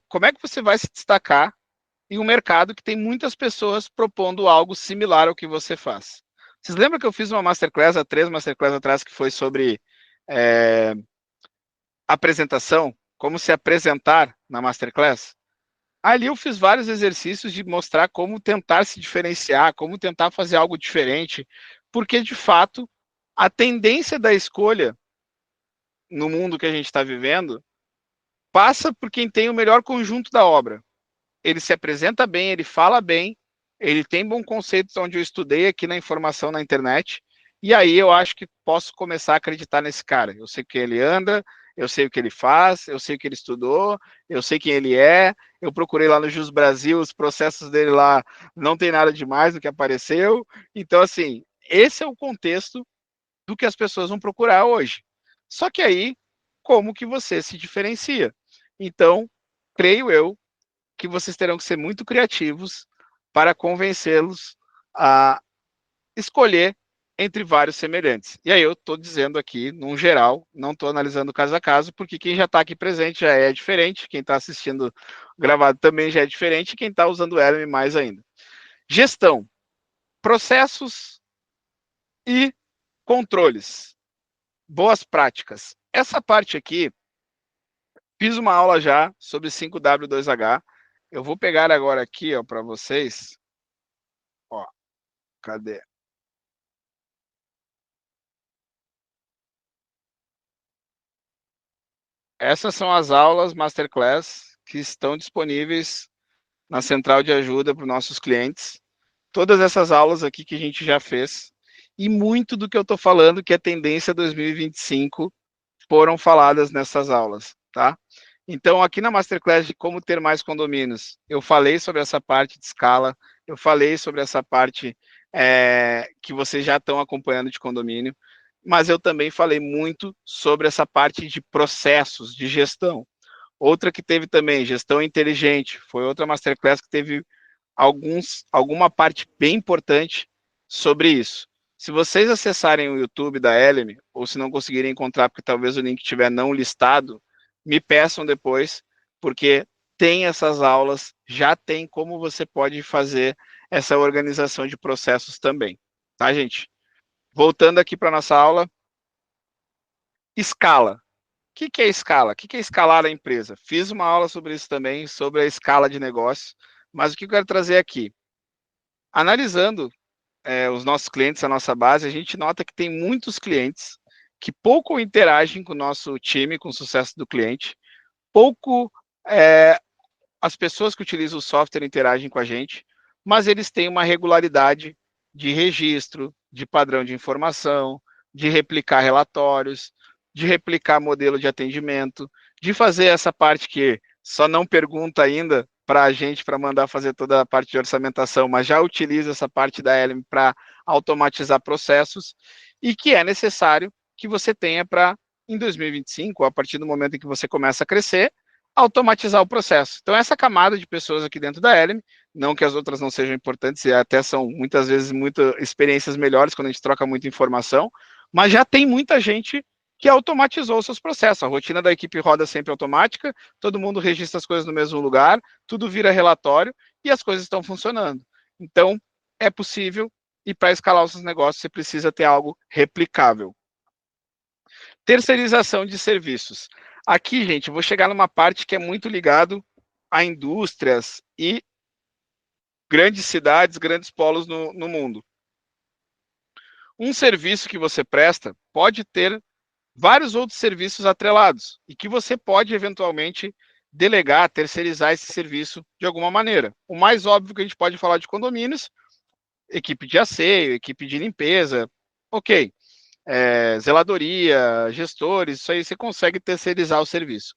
Como é que você vai se destacar em um mercado que tem muitas pessoas propondo algo similar ao que você faz? Vocês lembram que eu fiz uma masterclass há 3 masterclass atrás que foi sobre apresentação, como se apresentar na masterclass? Ali eu fiz vários exercícios de mostrar como tentar se diferenciar, como tentar fazer algo diferente, porque de fato a tendência da escolha no mundo que a gente está vivendo passa por quem tem o melhor conjunto da obra. Ele se apresenta bem, ele fala bem, ele tem bom conceito onde eu estudei aqui na informação na internet, e aí eu acho que posso começar a acreditar nesse cara. Eu sei que ele anda, eu sei o que ele faz, eu sei o que ele estudou, eu sei quem ele é, eu procurei lá no Jus Brasil, os processos dele lá não tem nada demais do que apareceu. Então, assim, esse é o contexto do que as pessoas vão procurar hoje. Só que aí, como que você se diferencia? Então, creio eu que vocês terão que ser muito criativos para convencê-los a escolher entre vários semelhantes. E aí eu estou dizendo aqui, num geral, não estou analisando caso a caso, porque quem já está aqui presente já é diferente, quem está assistindo gravado também já é diferente, e quem está usando o Elm mais ainda. Gestão, processos e controles. Boas práticas. Essa parte aqui, fiz uma aula já sobre 5W2H. Eu vou pegar agora aqui para vocês. Ó, cadê? Essas são as aulas Masterclass que estão disponíveis na central de ajuda para os nossos clientes. Todas essas aulas aqui que a gente já fez. E muito do que eu estou falando, que é tendência 2025, foram faladas nessas aulas, tá? Então, aqui na Masterclass de como ter mais condomínios, eu falei sobre essa parte de escala, eu falei sobre essa parte que vocês já estão acompanhando de condomínio, mas eu também falei muito sobre essa parte de processos, de gestão. Outra que teve também, gestão inteligente, foi outra Masterclass que teve alguma parte bem importante sobre isso. Se vocês acessarem o YouTube da Elem, ou se não conseguirem encontrar, porque talvez o link estiver não listado, me peçam depois, porque tem essas aulas, já tem como você pode fazer essa organização de processos também. Tá, gente? Voltando aqui para a nossa aula. Escala. O que é escala? O que é escalar a empresa? Fiz uma aula sobre isso também, sobre a escala de negócio, mas o que eu quero trazer aqui? Analisando os nossos clientes, a nossa base, a gente nota que tem muitos clientes que pouco interagem com o nosso time, com o sucesso do cliente, pouco as pessoas que utilizam o software interagem com a gente, mas eles têm uma regularidade de registro, de padrão de informação, de replicar relatórios, de replicar modelo de atendimento, de fazer essa parte que só não pergunta ainda para a gente para mandar fazer toda a parte de orçamentação, mas já utiliza essa parte da Elem para automatizar processos e que é necessário que você tenha para, em 2025, a partir do momento em que você começa a crescer, automatizar o processo. Então, essa camada de pessoas aqui dentro da Elem, não que as outras não sejam importantes, e até são muitas vezes experiências melhores quando a gente troca muita informação, mas já tem muita gente que automatizou os seus processos. A rotina da equipe roda sempre automática, todo mundo registra as coisas no mesmo lugar, tudo vira relatório e as coisas estão funcionando. Então, é possível e para escalar os seus negócios você precisa ter algo replicável. Terceirização de serviços. Aqui, gente, eu vou chegar numa parte que é muito ligado a indústrias e grandes cidades, grandes polos no mundo. Um serviço que você presta pode ter vários outros serviços atrelados e que você pode eventualmente delegar, terceirizar esse serviço de alguma maneira. O mais óbvio que a gente pode falar de condomínios, equipe de asseio, equipe de limpeza, ok. Zeladoria, gestores, isso aí você consegue terceirizar o serviço.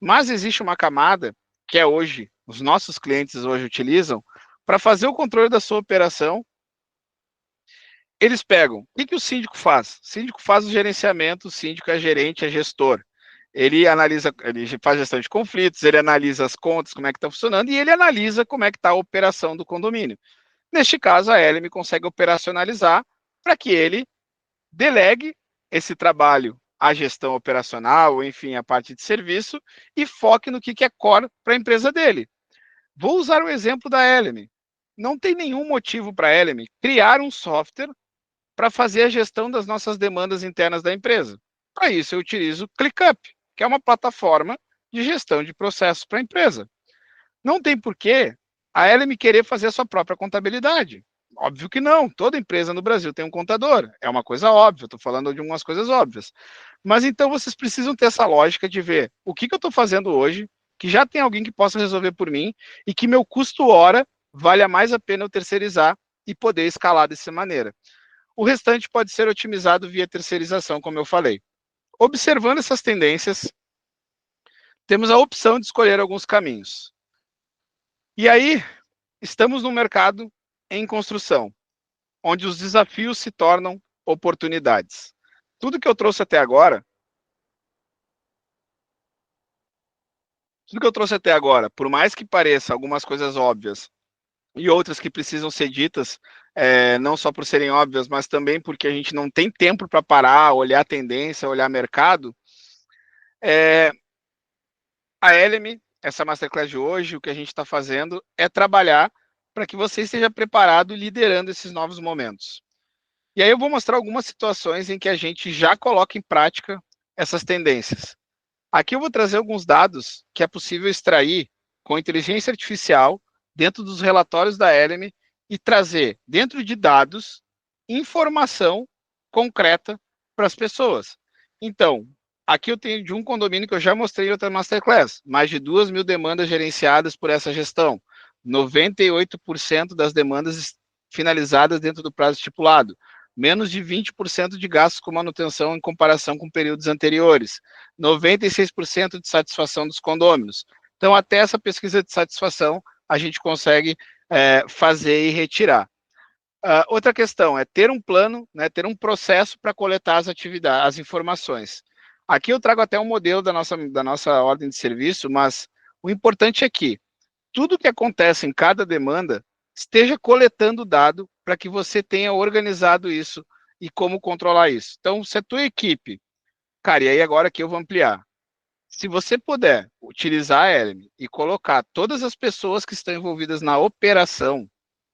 Mas existe uma camada que é hoje, os nossos clientes hoje utilizam, para fazer o controle da sua operação. Eles pegam, o que o síndico faz? O síndico faz o gerenciamento, o síndico é gerente, é gestor. Ele analisa, ele faz gestão de conflitos, ele analisa as contas, como é que está funcionando, e ele analisa como é que está a operação do condomínio. Neste caso, a LM consegue operacionalizar para que ele delegue esse trabalho à gestão operacional, enfim, a parte de serviço, e foque no que é core para a empresa dele. Vou usar o exemplo da LM. Não tem nenhum motivo para a LM criar um software para fazer a gestão das nossas demandas internas da empresa. Para isso, eu utilizo o ClickUp, que é uma plataforma de gestão de processos para a empresa. Não tem porquê a LM querer fazer a sua própria contabilidade. Óbvio que não. Toda empresa no Brasil tem um contador. É uma coisa óbvia. Estou falando de algumas coisas óbvias. Mas então vocês precisam ter essa lógica de ver o que eu estou fazendo hoje, que já tem alguém que possa resolver por mim e que meu custo hora vale mais a pena eu terceirizar e poder escalar dessa maneira. O restante pode ser otimizado via terceirização, como eu falei. Observando essas tendências, temos a opção de escolher alguns caminhos. E aí, estamos num mercado em construção, onde os desafios se tornam oportunidades. Tudo que eu trouxe até agora, por mais que pareça algumas coisas óbvias e outras que precisam ser ditas, não só por serem óbvias, mas também porque a gente não tem tempo para parar, olhar a tendência, olhar mercado, a LM, essa Masterclass de hoje, o que a gente está fazendo é trabalhar para que você esteja preparado e liderando esses novos momentos. E aí eu vou mostrar algumas situações em que a gente já coloca em prática essas tendências. Aqui eu vou trazer alguns dados que é possível extrair com inteligência artificial dentro dos relatórios da LM e trazer, dentro de dados, informação concreta para as pessoas. Então, aqui eu tenho de um condomínio que eu já mostrei em outra Masterclass, mais de 2.000 demandas gerenciadas por essa gestão, 98% das demandas finalizadas dentro do prazo estipulado, menos de 20% de gastos com manutenção em comparação com períodos anteriores, 96% de satisfação dos condôminos. Então, até essa pesquisa de satisfação, a gente consegue fazer e retirar. Outra questão é ter um plano, né, ter um processo para coletar as atividades, as informações. Aqui eu trago até um modelo da nossa ordem de serviço, mas o importante é que tudo que acontece em cada demanda esteja coletando dado para que você tenha organizado isso e como controlar isso. Então, se a tua equipe, cara, e aí agora que eu vou ampliar, se você puder utilizar a LM e colocar todas as pessoas que estão envolvidas na operação,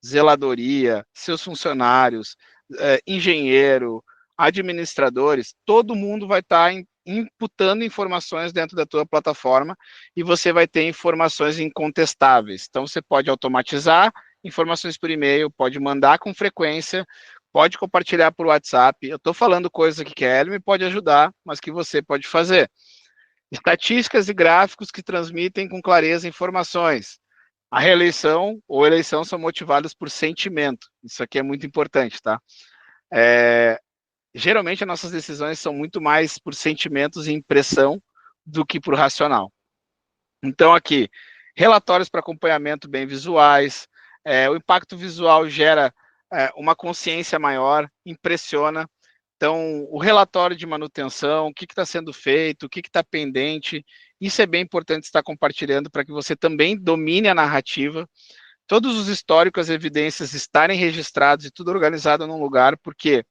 zeladoria, seus funcionários, engenheiro, administradores, todo mundo vai estar imputando informações dentro da tua plataforma e você vai ter informações incontestáveis. Então, você pode automatizar informações por e-mail, pode mandar com frequência, pode compartilhar por WhatsApp. Eu estou falando coisas aqui que a Elmi pode ajudar, mas que você pode fazer. Estatísticas e gráficos que transmitem com clareza informações. A reeleição ou eleição são motivadas por sentimento. Isso aqui é muito importante, tá? Geralmente, as nossas decisões são muito mais por sentimentos e impressão do que por racional. Então, aqui, relatórios para acompanhamento bem visuais, o impacto visual gera uma consciência maior, impressiona. Então, o relatório de manutenção, o que está sendo feito, o que está pendente, isso é bem importante estar compartilhando para que você também domine a narrativa. Todos os históricos, as evidências estarem registrados e tudo organizado num lugar, porque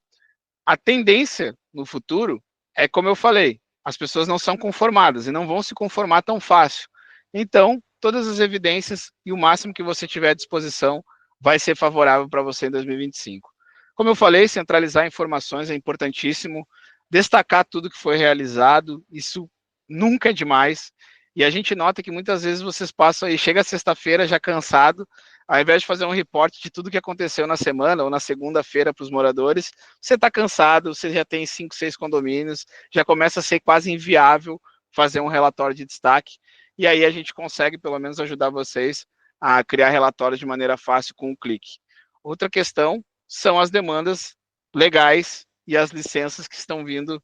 a tendência no futuro é, como eu falei, as pessoas não são conformadas e não vão se conformar tão fácil. Então, todas as evidências e o máximo que você tiver à disposição vai ser favorável para você em 2025. Como eu falei, centralizar informações é importantíssimo, destacar tudo que foi realizado, isso nunca é demais. E a gente nota que muitas vezes vocês passam aí, chega sexta-feira já cansado, ao invés de fazer um reporte de tudo que aconteceu na semana ou na segunda-feira para os moradores, você está cansado, você já tem 5, 6 condomínios, já começa a ser quase inviável fazer um relatório de destaque. E aí a gente consegue, pelo menos, ajudar vocês a criar relatórios de maneira fácil com um clique. Outra questão são as demandas legais e as licenças que estão vindo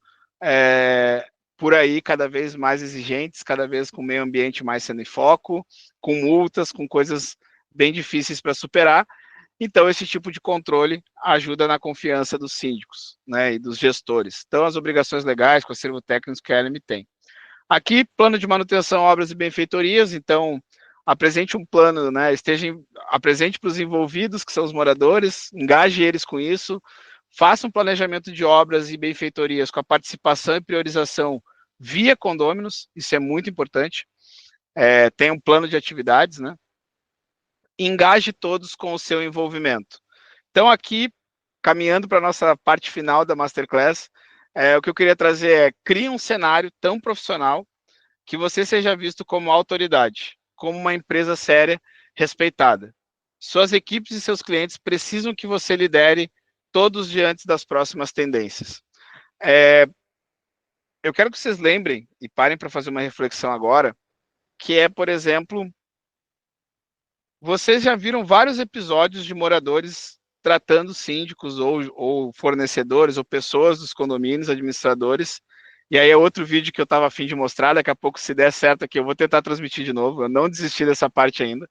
por aí cada vez mais exigentes, cada vez com o meio ambiente mais sendo em foco, com multas, com coisas bem difíceis para superar. Então, esse tipo de controle ajuda na confiança dos síndicos, né, e dos gestores. Então, as obrigações legais com o acervo técnico que a LM tem. Aqui, plano de manutenção, obras e benfeitorias. Então, apresente um plano, né, apresente para os envolvidos, que são os moradores, engaje eles com isso, faça um planejamento de obras e benfeitorias com a participação e priorização via condôminos, isso é muito importante. Tem um plano de atividades, né? Engaje todos com o seu envolvimento. Então, aqui, caminhando para a nossa parte final da Masterclass, o que eu queria trazer é, crie um cenário tão profissional que você seja visto como autoridade, como uma empresa séria, respeitada. Suas equipes e seus clientes precisam que você lidere todos diante das próximas tendências. Eu quero que vocês lembrem e parem para fazer uma reflexão agora, que é, por exemplo, vocês já viram vários episódios de moradores tratando síndicos ou fornecedores ou pessoas dos condomínios, administradores. E aí é outro vídeo que eu estava a fim de mostrar, daqui a pouco, se der certo aqui, eu vou tentar transmitir de novo, eu não desisti dessa parte ainda.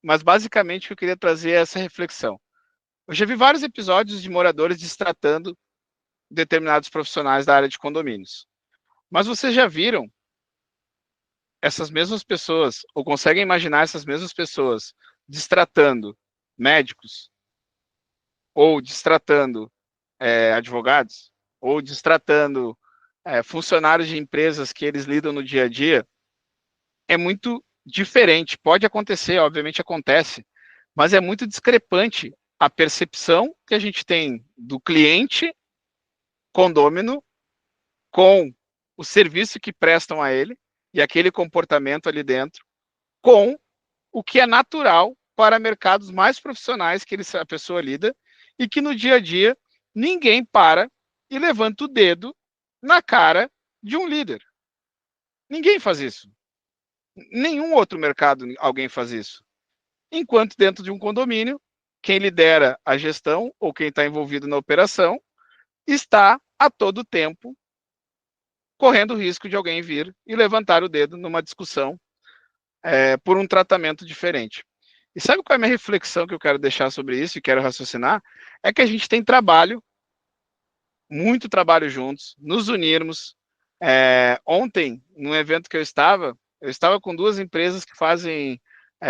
Mas basicamente o que eu queria trazer é essa reflexão. Eu já vi vários episódios de moradores destratando determinados profissionais da área de condomínios. Mas vocês já viram essas mesmas pessoas, ou conseguem imaginar essas mesmas pessoas destratando médicos, ou destratando advogados, ou destratando funcionários de empresas que eles lidam no dia a dia? É muito diferente. Pode acontecer, obviamente acontece, mas é muito discrepante a percepção que a gente tem do cliente condômino com o serviço que prestam a ele e aquele comportamento ali dentro, com o que é natural para mercados mais profissionais que a pessoa lida e que no dia a dia ninguém para e levanta o dedo na cara de um líder. Ninguém faz isso. Nenhum outro mercado alguém faz isso. Enquanto dentro de um condomínio, quem lidera a gestão ou quem está envolvido na operação está a todo tempo correndo o risco de alguém vir e levantar o dedo numa discussão por um tratamento diferente. E sabe qual é a minha reflexão que eu quero deixar sobre isso e quero raciocinar? É que a gente tem trabalho, muito trabalho juntos, nos unirmos. Ontem, num evento que eu estava com duas empresas que fazem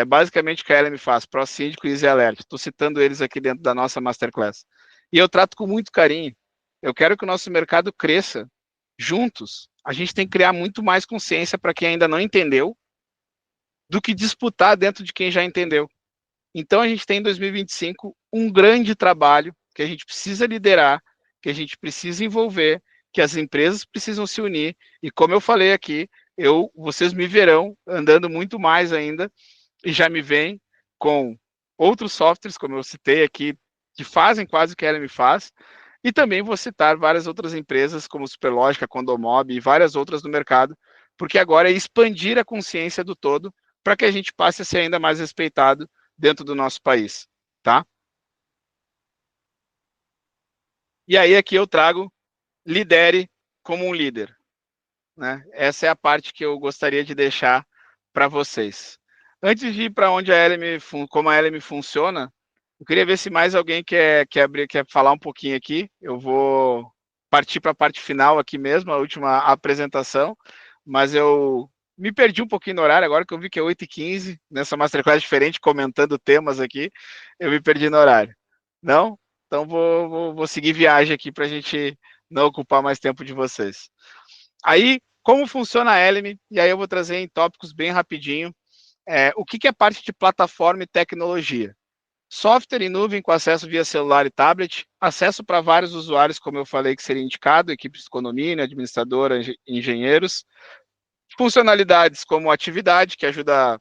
basicamente o que a LM faz, ProSíndico e Easy Alert. Estou citando eles aqui dentro da nossa Masterclass. E eu trato com muito carinho. Eu quero que o nosso mercado cresça juntos. A gente tem que criar muito mais consciência para quem ainda não entendeu do que disputar dentro de quem já entendeu. Então, a gente tem em 2025 um grande trabalho que a gente precisa liderar, que a gente precisa envolver, que as empresas precisam se unir. E como eu falei aqui, vocês me verão andando muito mais ainda e já me veem com outros softwares, como eu citei aqui, que fazem quase o que ela me faz. E também vou citar várias outras empresas, como Superlógica, Condomob e várias outras no mercado, porque agora é expandir a consciência do todo para que a gente passe a ser ainda mais respeitado dentro do nosso país, tá? E aí aqui eu trago lidere como um líder, né? Essa é a parte que eu gostaria de deixar para vocês. Antes de ir para onde como a LM funciona, eu queria ver se mais alguém quer falar um pouquinho aqui. Eu vou partir para a parte final aqui mesmo, a última apresentação, mas eu me perdi um pouquinho no horário, agora que eu vi que é 8h15, nessa Masterclass diferente, comentando temas aqui, eu me perdi no horário. Não? Então vou seguir viagem aqui para a gente não ocupar mais tempo de vocês. Aí, como funciona a Eleme? E aí eu vou trazer em tópicos bem rapidinho o que é parte de plataforma e tecnologia. Software em nuvem com acesso via celular e tablet, acesso para vários usuários, como eu falei que seria indicado, equipes de condomínio, administradora, engenheiros. Funcionalidades como atividade, que ajuda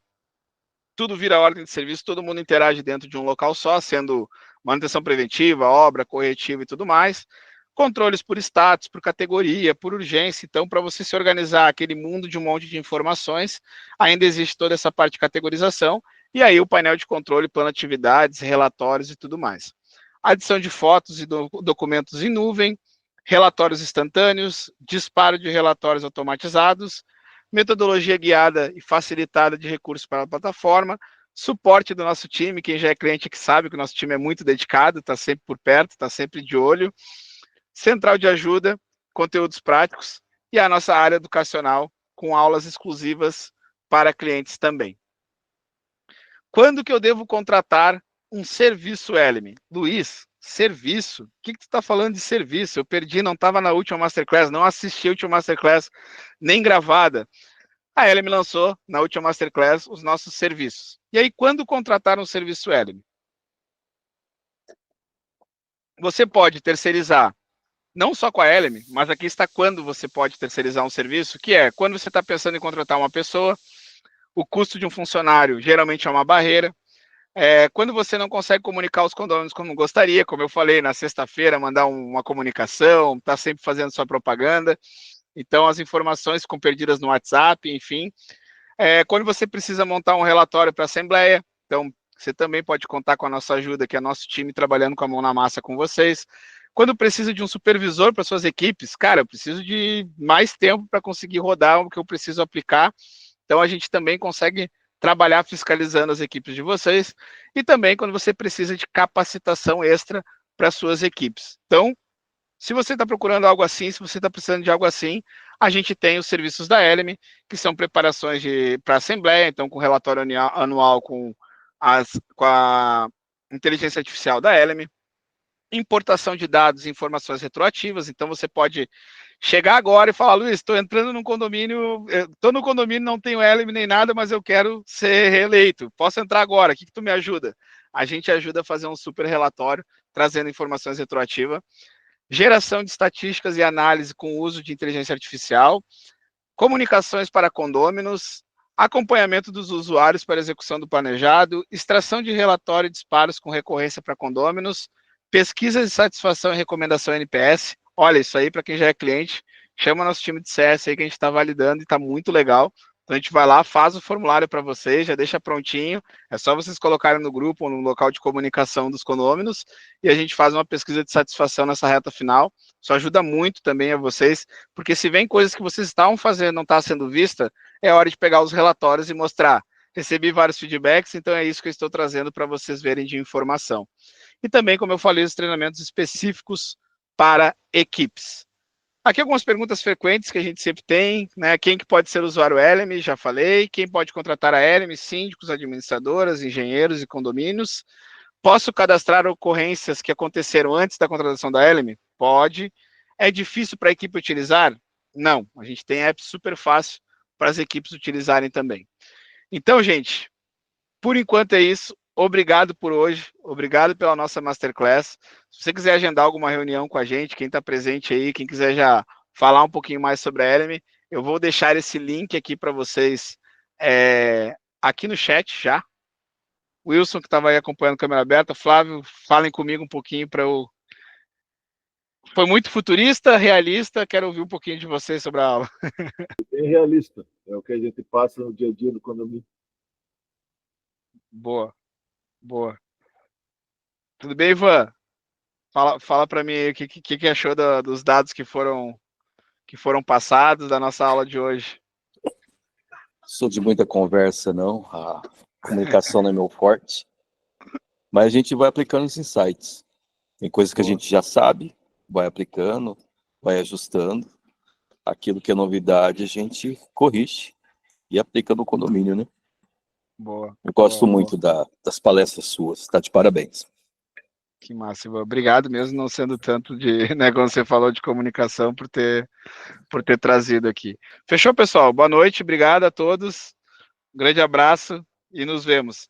tudo vira ordem de serviço, todo mundo interage dentro de um local só, sendo manutenção preventiva, obra, corretiva e tudo mais. Controles por status, por categoria, por urgência. Então, para você se organizar aquele mundo de um monte de informações, ainda existe toda essa parte de categorização. E aí o painel de controle, plano de atividades, relatórios e tudo mais. Adição de fotos e documentos em nuvem, relatórios instantâneos, disparo de relatórios automatizados, metodologia guiada e facilitada de recursos para a plataforma, suporte do nosso time, quem já é cliente que sabe que o nosso time é muito dedicado, está sempre por perto, está sempre de olho, central de ajuda, conteúdos práticos e a nossa área educacional com aulas exclusivas para clientes também. Quando que eu devo contratar um serviço Eleme? Luiz, serviço? O que tu está falando de serviço? Eu perdi, não estava na última Masterclass, não assisti a última Masterclass nem gravada. A Eleme lançou, na última Masterclass, os nossos serviços. E aí, quando contratar um serviço Eleme? Você pode terceirizar, não só com a Eleme, mas aqui está quando você pode terceirizar um serviço, que é quando você está pensando em contratar uma pessoa, o custo de um funcionário geralmente é uma barreira. Quando você não consegue comunicar os condôminos como gostaria, como eu falei, na sexta-feira, mandar uma comunicação, está sempre fazendo sua propaganda. Então, as informações ficam perdidas no WhatsApp, enfim. Quando você precisa montar um relatório para a Assembleia, então, você também pode contar com a nossa ajuda, que é nosso time trabalhando com a mão na massa com vocês. Quando precisa de um supervisor para suas equipes, cara, eu preciso de mais tempo para conseguir rodar o que eu preciso aplicar. Então, a gente também consegue trabalhar fiscalizando as equipes de vocês. E também quando você precisa de capacitação extra para suas equipes. Então, se você está procurando algo assim, se você está precisando de algo assim, a gente tem os serviços da Eleme, que são preparações para a Assembleia, então com relatório anual com a inteligência artificial da Eleme, importação de dados e informações retroativas, então você pode chegar agora e falar, Luiz, estou entrando num condomínio, estou no condomínio, não tenho Eleme nem nada, mas eu quero ser reeleito, posso entrar agora, o que tu me ajuda? A gente ajuda a fazer um super relatório, trazendo informações retroativas, geração de estatísticas e análise com o uso de inteligência artificial, comunicações para condôminos, acompanhamento dos usuários para execução do planejado, extração de relatório e disparos com recorrência para condôminos, pesquisas de satisfação e recomendação NPS. Olha, isso aí para quem já é cliente, chama nosso time de CS aí que a gente está validando e está muito legal. Então a gente vai lá, faz o formulário para vocês, já deixa prontinho, é só vocês colocarem no grupo ou no local de comunicação dos condôminos e a gente faz uma pesquisa de satisfação nessa reta final. Isso ajuda muito também a vocês, porque se vem coisas que vocês estavam fazendo não está sendo vista, é hora de pegar os relatórios e mostrar. Recebi vários feedbacks, então é isso que eu estou trazendo para vocês verem de informação. E também, como eu falei, os treinamentos específicos para equipes. Aqui algumas perguntas frequentes que a gente sempre tem, né? Quem que pode ser usuário Eleme? Já falei. Quem pode contratar a Eleme? Síndicos, administradoras, engenheiros e condomínios. Posso cadastrar ocorrências que aconteceram antes da contratação da Eleme? Pode. É difícil para a equipe utilizar? Não. A gente tem app super fácil para as equipes utilizarem também. Então, gente, por enquanto é isso. Obrigado por hoje, obrigado pela nossa Masterclass. Se você quiser agendar alguma reunião com a gente, quem está presente aí, quem quiser já falar um pouquinho mais sobre a Eleme, eu vou deixar esse link aqui para vocês aqui no chat já. Wilson, que estava aí acompanhando a câmera aberta, Flávio, falem comigo um pouquinho para eu... Foi muito futurista, realista, quero ouvir um pouquinho de vocês sobre a aula. Bem realista, é o que a gente passa no dia a dia do condomínio. Boa. Boa. Tudo bem, Ivan? Fala para mim o que achou dos dados que foram passados da nossa aula de hoje. Sou de muita conversa, não. A comunicação não é meu forte. Mas a gente vai aplicando os insights. Tem coisas que a gente já sabe, vai aplicando, vai ajustando. Aquilo que é novidade, a gente corrige e aplica no condomínio, né? Boa. Eu gosto muito das palestras suas, tá de parabéns. Que massa, Ivan. Obrigado mesmo, não sendo tanto de, né, quando você falou de comunicação, por ter trazido aqui. Fechou, pessoal? Boa noite, obrigado a todos. Um grande abraço e nos vemos.